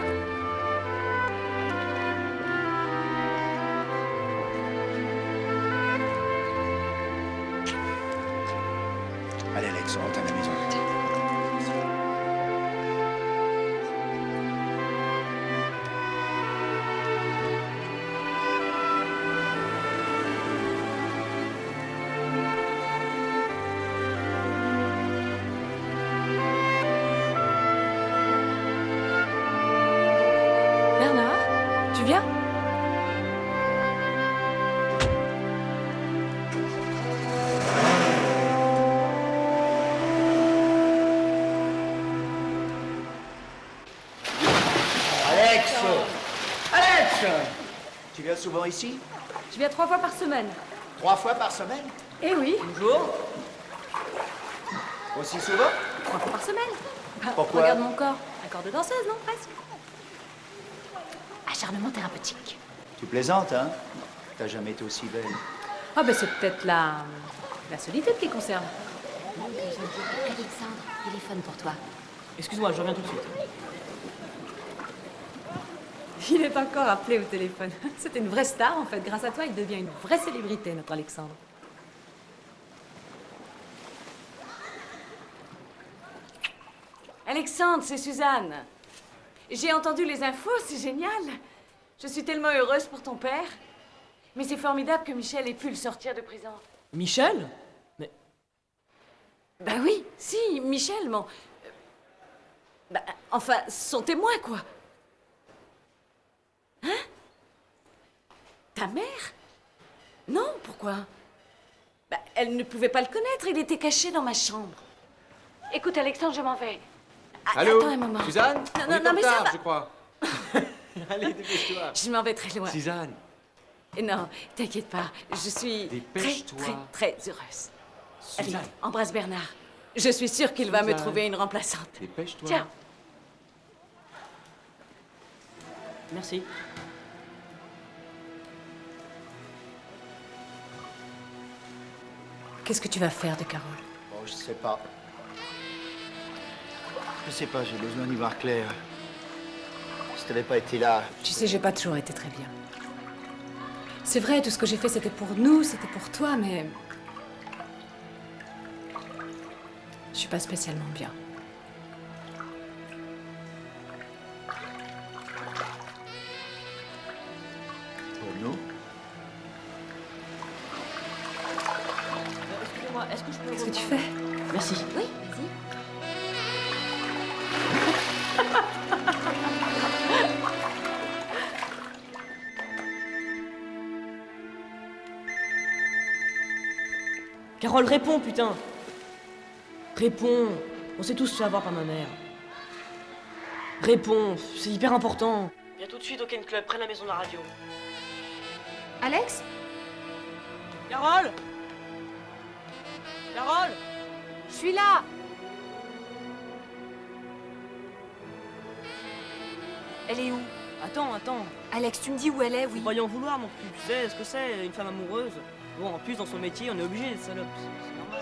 Allez, Alex, on rentre à la maison. Bernard, tu viens? Alex! Tu viens souvent ici? Je viens 3 fois par semaine. 3 fois par semaine? Eh oui. Toujours? Aussi souvent? 3 fois par semaine. Pourquoi? Regarde mon corps. Un corps de danseuse, non? Presque. Acharnement thérapeutique. Tu plaisantes, hein? T'as jamais été aussi belle. Ah ben c'est peut-être la solitude qui concerne. Alexandre, téléphone pour toi. Excuse-moi, je reviens tout de suite. Il est encore appelé au téléphone. C'était une vraie star, en fait. Grâce à toi, il devient une vraie célébrité, notre Alexandre. Alexandre, c'est Suzanne. J'ai entendu les infos, c'est génial. Je suis tellement heureuse pour ton père. Mais c'est formidable que Michel ait pu le sortir de prison. Michel? Mais Ben oui, si, Michel, mon... enfin, son témoin, quoi. Hein? Ta mère? Non, pourquoi? Elle ne pouvait pas le connaître, il était caché dans ma chambre. Écoute, Alexandre, je m'en vais. Allô? Attends un moment. Suzanne? Non, On non, est non, en mais ça retard, va. je crois. Allez, dépêche-toi. Je m'en vais très loin. Suzanne, Non, t'inquiète pas, je suis très, Dépêche-toi. très, très heureuse. Suzanne. Allez, embrasse Bernard. Je suis sûre qu'il va me Suzanne. trouver une remplaçante. dépêche-toi. Ciao. merci. Qu'est-ce que tu vas faire de Carole? Bon, je sais pas. Je sais pas, j'ai besoin d'y voir clair. Si t'avais pas été là... Tu sais, j'ai pas toujours été très bien. C'est vrai, tout ce que j'ai fait, c'était pour nous, c'était pour toi, mais... Je suis pas spécialement bien. Pour nous? Excusez-moi, est-ce que je peux... Qu'est-ce que tu fais? Merci. Oui, vas-y. Carole, réponds, putain! Réponds! On s'est tous fait avoir par ma mère. Réponds, c'est hyper important. Viens tout de suite au Ken Club, près de la maison de la radio. Alex? Carole! Carole! Je suis là! Elle est où? Attends. Alex, tu me dis où elle est, oui. Faut pas y en vouloir non plus, tu sais ce que c'est, une femme amoureuse. Bon, en plus, dans son métier, on est obligé d'être salope, c'est normal.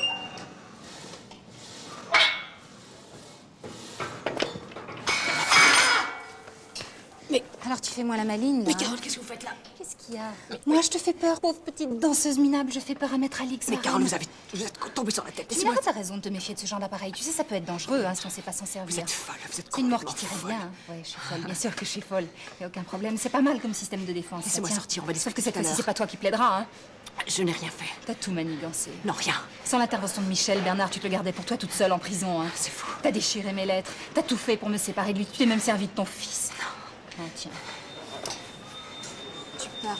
Mais alors tu fais moi la maline, là. Mais Carole, qu'est-ce que vous faites là? Qu'est-ce qu'il y a? Moi, je te fais peur, pauvre petite danseuse minable. Je fais peur à Maître Alix. Mais Carole, vous êtes tombée sur la tête. Mais t'as raison de te méfier de ce genre d'appareil. Tu sais, ça peut être dangereux hein, si on sait pas s'en servir. Vous êtes folle, vous êtes C'est une mort qui tirait bien. Hein. Ouais, je suis folle. Bien sûr que je suis folle. Y a aucun problème. C'est pas mal comme système de défense. Laissez-moi sortir, on va Sauf que discuter cette tout à fois-ci, l'heure. c'est pas toi qui plaidera, hein. Je n'ai rien fait. T'as tout manigancé. Non, rien. Sans l'intervention de Michel, Bernard, tu te le gardais pour toi toute seule en prison, hein. C'est fou. T'as déchiré mes lettres. T'as tout fait pour me séparer de lui. Tu t'es même servi de ton fils. Non. Oh, tiens. Tu parles.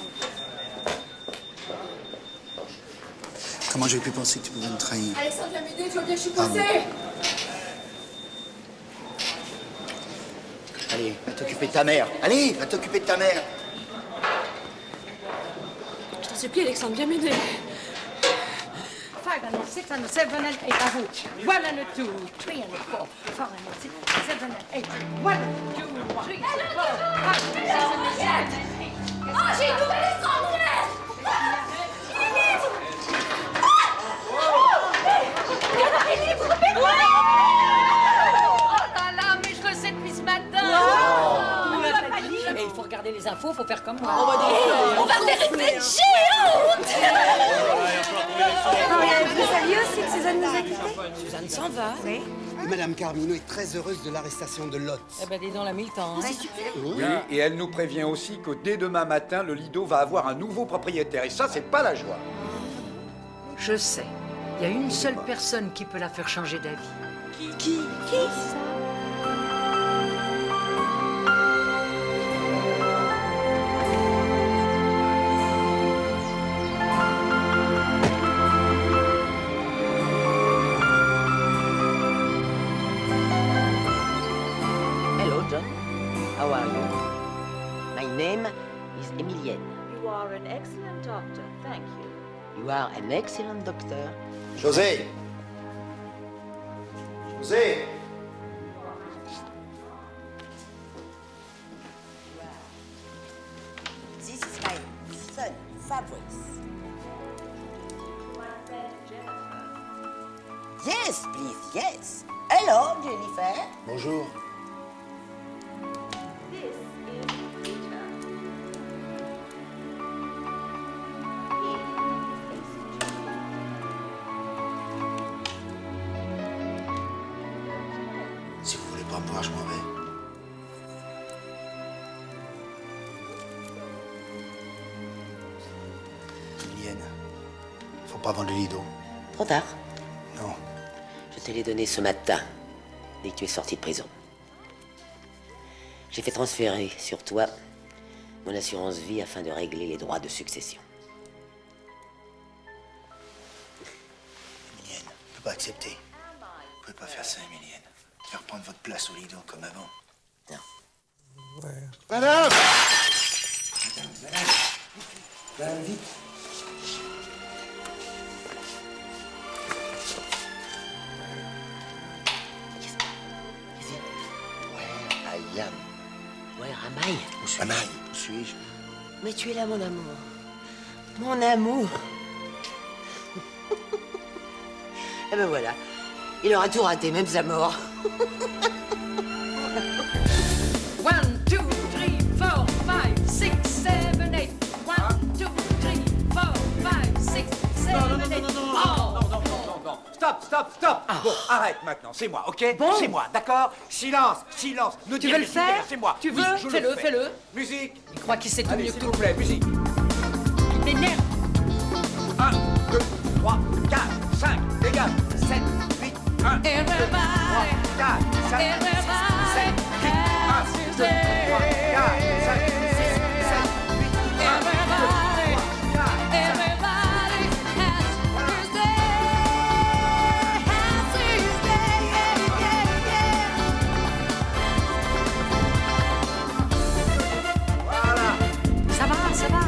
Comment j'ai pu penser que tu pouvais me trahir? Alexandre, viens m'aider, tu vois bien que je suis Pardon. coincée. Allez, va t'occuper de ta mère. Allez, va t'occuper de ta mère. Je t'en supplie, Alexandre, viens m'aider. 5 and 6 and 7 and 8 are which? 1 and 2, 3 and 4, 5 and 6, 7 and 8. 1, 2, 3, 4, 5, 6 and 7. Oh, j'ai une nouvelle extraordinaire! Oh là là, mais je le sais depuis ce matin! Et il faut regarder les infos, il faut faire comme moi. On va faire une fête géante! Vous saviez aussi que Suzanne nous a quittés? Suzanne s'en va. Oui. Madame Carmino est très heureuse de l'arrestation de Lot. Eh ben, dis donc, la 1000 temps. Hein. Oui, et elle nous prévient aussi que dès demain matin, le Lido va avoir un nouveau propriétaire. Et ça, c'est pas la joie. Je sais. Il y a une seule personne qui peut la faire changer d'avis. Qui Hello, John. How are you? My name is Emilienne. You are an excellent doctor, thank you. You are an excellent doctor. José! José! This is my son, Fabrice. Yes, please, yes. Hello, Jennifer. Bonjour. This is Peter. Si vous voulez pas me voir, je m'en vais. Emilienne, faut pas vendre le Lido. Trop tard. Non. Je te l'ai donné ce matin, dès que tu es sorti de prison. J'ai fait transférer sur toi mon assurance vie afin de régler les droits de succession. Emilienne, je peux pas accepter. Vous pouvez pas faire ça, Emilienne. Faire prendre votre place au Lido comme avant. Non. Madame! Madame, vite. I am. Where am I? Où suis-je? Où suis-je? Mais tu es là, mon amour. Mon amour. Eh ben voilà. Il aura tout raté, même sa mort. One, two, three, four, five, six, seven, eight. One, two, three, four, five, six, seven, eight. Non. Stop. Bon, arrête maintenant, c'est moi, ok? Bon. C'est moi, d'accord? Silence. Ne Tu dis veux le rien, faire? c'est moi. Tu Oui, veux? je le Fais-le, fais. fais-le. Musique. Il croit qu'il sait tout Allez, mieux que s'il tout. vous plaît, musique. Il m'énerve. 1, 2, 3, 4, 5, dégage. 7, 8, 1, 2, 3, 4, 5, 6, 7, 8, 1, 2, 3, 4, 5, 6, 7, 8, 1, 2, 3, 4, 5. Voilà. Ça va.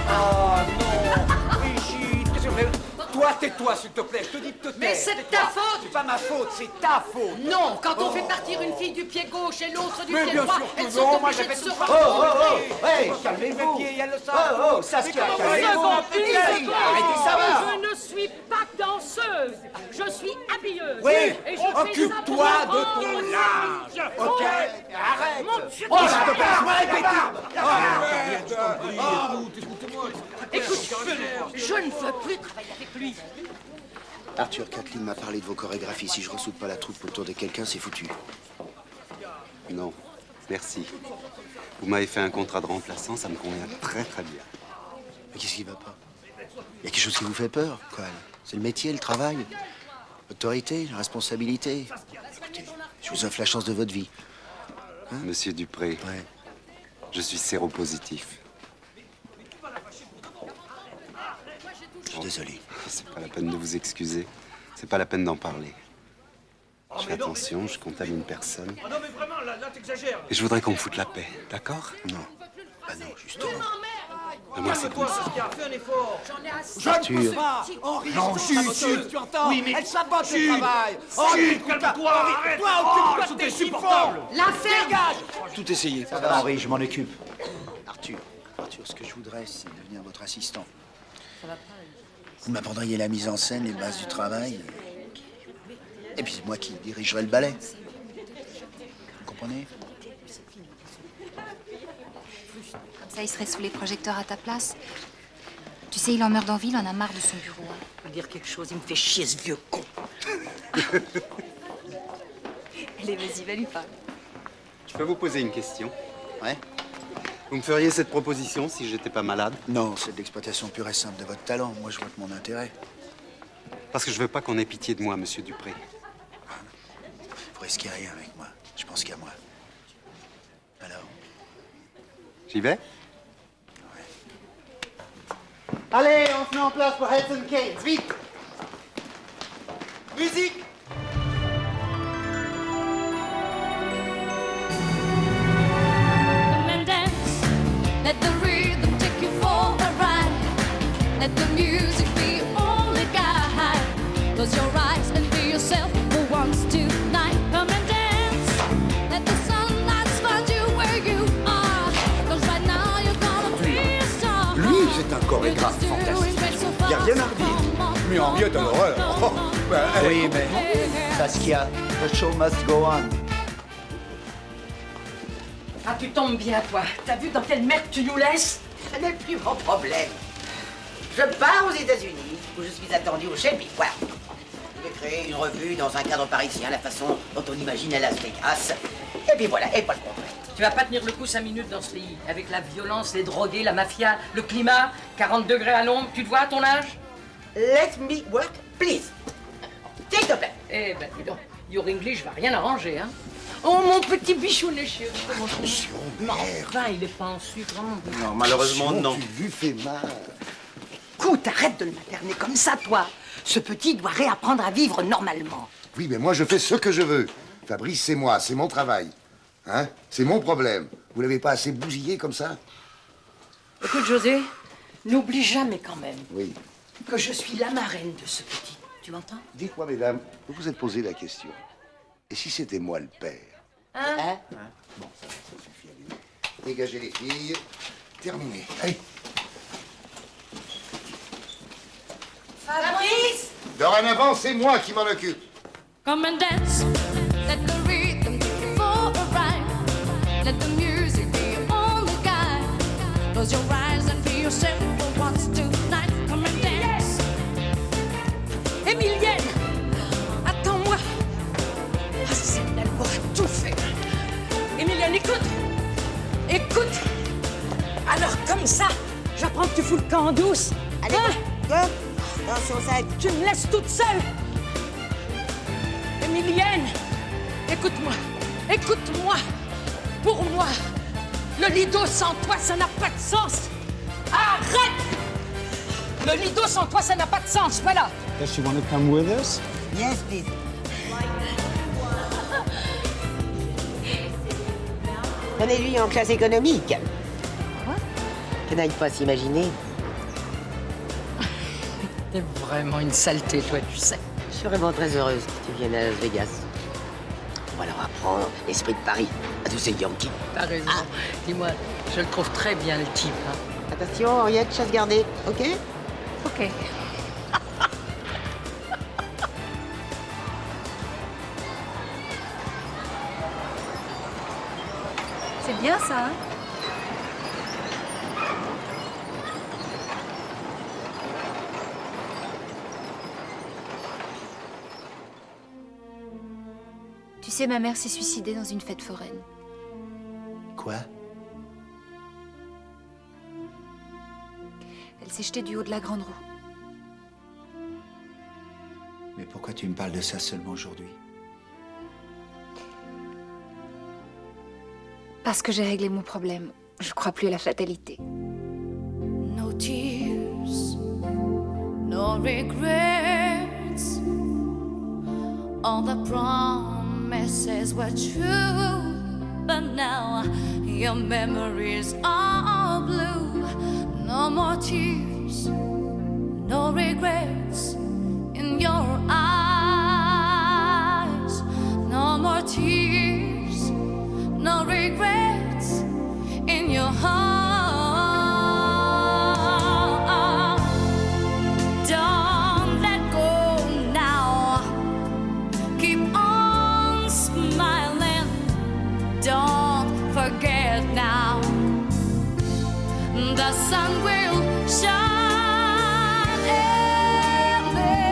Oh non, Brigitte, qu'est-ce que vous faites? Toi, tais-toi, s'il te plaît, je te dis de te taire. Mais c'est tais-toi. ta faute. C'est pas ma faute, c'est ta faute. Non, quand on Oh. fait partir une fille du pied gauche et l'autre du Mais pied bien droit, sûr que elles non, sont moi obligées j'avais de tout se ça. rencontrer. Hey, calmez-vous. Elle le savent. Oh, Saskia, Mais comment calmez-vous. vous arrêtez ça va. Je ne suis pas danseuse, je suis habilleuse. Oui, Et je fais occupe-toi ça de pour ton rendre linge, service. ok? Oh, Arrête. mon Dieu. Oh, s'il te plaît, laisse-moi répéter. Écoute, je ne veux plus travailler avec lui. Arthur, Kathleen m'a parlé de vos chorégraphies. Si je ressoude pas la troupe autour de quelqu'un, c'est foutu. Non, merci. Vous m'avez fait un contrat de remplaçant, ça me convient très très bien. Mais qu'est-ce qui va pas? Il y a quelque chose qui vous fait peur, quoi. C'est le métier, le travail, l'autorité, la responsabilité. Écoutez, je vous offre la chance de votre vie. Monsieur Dupré, je suis séropositif. Je suis désolé. C'est pas la peine de vous excuser. C'est pas la peine d'en parler. Je fais attention, je contamine personne. Ah non, mais vraiment, là, t'exagères. Et je voudrais qu'on me foute la paix, d'accord? Non. Ah non, justement. Moi, c'est comme ça. Saskia, fais un effort. J'en ai assez. Je ne peux pas. Henri, saboteuse, tu entends? Oui, mais- Elle sabote Chut. le travail. Chut, Henri, calme-toi, arrête. Toi, Oh, occupe-toi de c'est tes insupportable. chiffons. La ferme. Dégage. Tout essayé. Ça va, Henri, je m'en occupe. Arthur, ce que je voudrais, c'est devenir votre assistant. Vous m'apprendriez la mise en scène, les bases du travail. Et puis c'est moi qui dirigerai le ballet. Vous comprenez? Comme ça, il serait sous les projecteurs à ta place. Tu sais, il en meurt d'envie, il en a marre de son bureau. hein. Je peux dire quelque chose, il me fait chier ce vieux con. Allez, vas-y, va lui parler. Je peux vous poser une question? Ouais. Vous me feriez cette proposition si j'étais pas malade? Non, c'est de l'exploitation pure et simple de votre talent. Moi, je vois que mon intérêt. Parce que je veux pas qu'on ait pitié de moi, monsieur Dupré. Vous risquez rien avec moi. Je pense qu'à moi. Alors? J'y vais? Allez, on se met en place pour Heads and Canes, vite. Musique. Come and dance. Let the rhythm take you for a ride. Let the music be your only guide. Close your eyes and be yourself for once tonight. Come and dance. Let the sunlight find you where you are. 'Cause right now you're gonna be a star. Lui, c'est un chorégraphe fantastique. Il n'y a rien à redire. Mais Henriette à l'horreur. Oh, ben, Oui, mais Saskia, the show must go on. Ah, tu tombes bien, toi. T'as vu dans quelle merde tu nous laisses? Ce n'est plus mon problème. Je pars aux États-Unis, où je suis attendu au Shelby. Voilà. Je vais créer une revue dans un cadre parisien, la façon dont on imagine à Las Vegas. Et puis voilà, et pas le contraire. Tu vas pas tenir le coup 5 minutes dans ce pays. Avec la violence, les drogués, la mafia, le climat, 40 degrés à l'ombre. Tu te vois à ton âge? Let me work, please. S'il te plaît. Eh ben, dis donc, Your English va rien arranger, hein? Oh, mon petit bichounet chéri. Attention, Non, merde. enfin, il est pas en sucre, vraiment. Non, malheureusement, non. Tu lui fais mal. Écoute, arrête de le materner comme ça, toi. Ce petit doit réapprendre à vivre normalement. Oui, mais moi, je fais ce que je veux. Fabrice, c'est moi, c'est mon travail. Hein? C'est mon problème. Vous l'avez pas assez bousillé comme ça? Écoute, José, n'oublie jamais quand même Oui. que je suis la marraine de ce petit. Tu m'entends? Dites-moi, mesdames, vous vous êtes posé la question. Et si c'était moi le père? Hein? Bon, ça suffit à lui. Dégagez les filles. Terminé. Allez. Fabrice! Dorénavant, c'est moi qui m'en occupe. Come and dance, let the rhythm take you for a ride. Let the music be your only guide. Close your eyes and feel yourself for once tonight. Come and dance. Emilienne! Attends-moi! Ah, elle aura tout fait. Emilienne, écoute! Écoute! Alors, comme ça, j'apprends que tu fous le camp en douce. Allez, hein? Attention, ça. Tu me laisses toute seule! Emilienne! Écoute-moi! Écoute-moi! Pour moi, le Lido sans toi, ça n'a pas de sens! Arrête! Le Lido sans toi, ça n'a pas de sens, voilà! Does she want to come with us? Yes, please. Prenez-lui en classe économique. Quoi? Que n'aille pas s'imaginer. T'es vraiment une saleté, toi, tu sais. Je suis vraiment très heureuse que tu viennes à Las Vegas. On va leur apprendre l'esprit de Paris à tous ces Yankees. T'as raison. Dis-moi, je le trouve très bien, le type. Hein. Attention, Henriette, chasse gardée, ok? Ok. C'est bien ça, hein? Tu sais, ma mère s'est suicidée dans une fête foraine. Quoi? Elle s'est jetée du haut de la grande roue. Mais pourquoi tu me parles de ça seulement aujourd'hui? Parce que j'ai réglé mon problème. Je crois plus à la fatalité. No tears, no regrets. All the promises were true, but now your memories are blue. No more tears, no regrets in your eyes. No more tears, no regrets in your heart. Don't let go now. Keep on smiling. Don't forget now. The sun will shine and then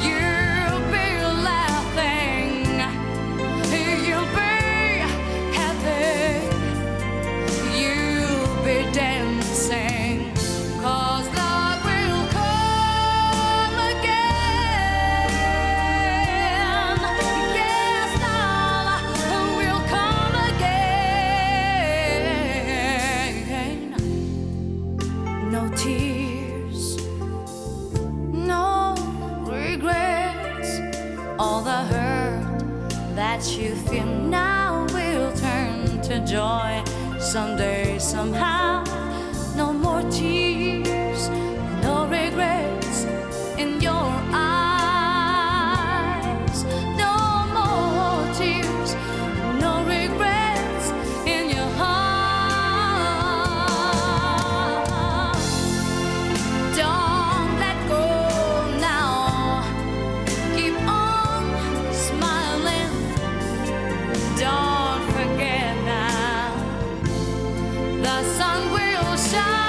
you'll be laughing. You'll be happy. You'll be dancing. 'Cause love will come again. Yes, love will come again. No tears, no regrets. All the hurt that you feel now will turn to joy someday, somehow. No more tears, no regrets in your eyes. No more tears, no regrets in your heart. Don't let go now. Keep on smiling. Don't forget now. The sun will shine.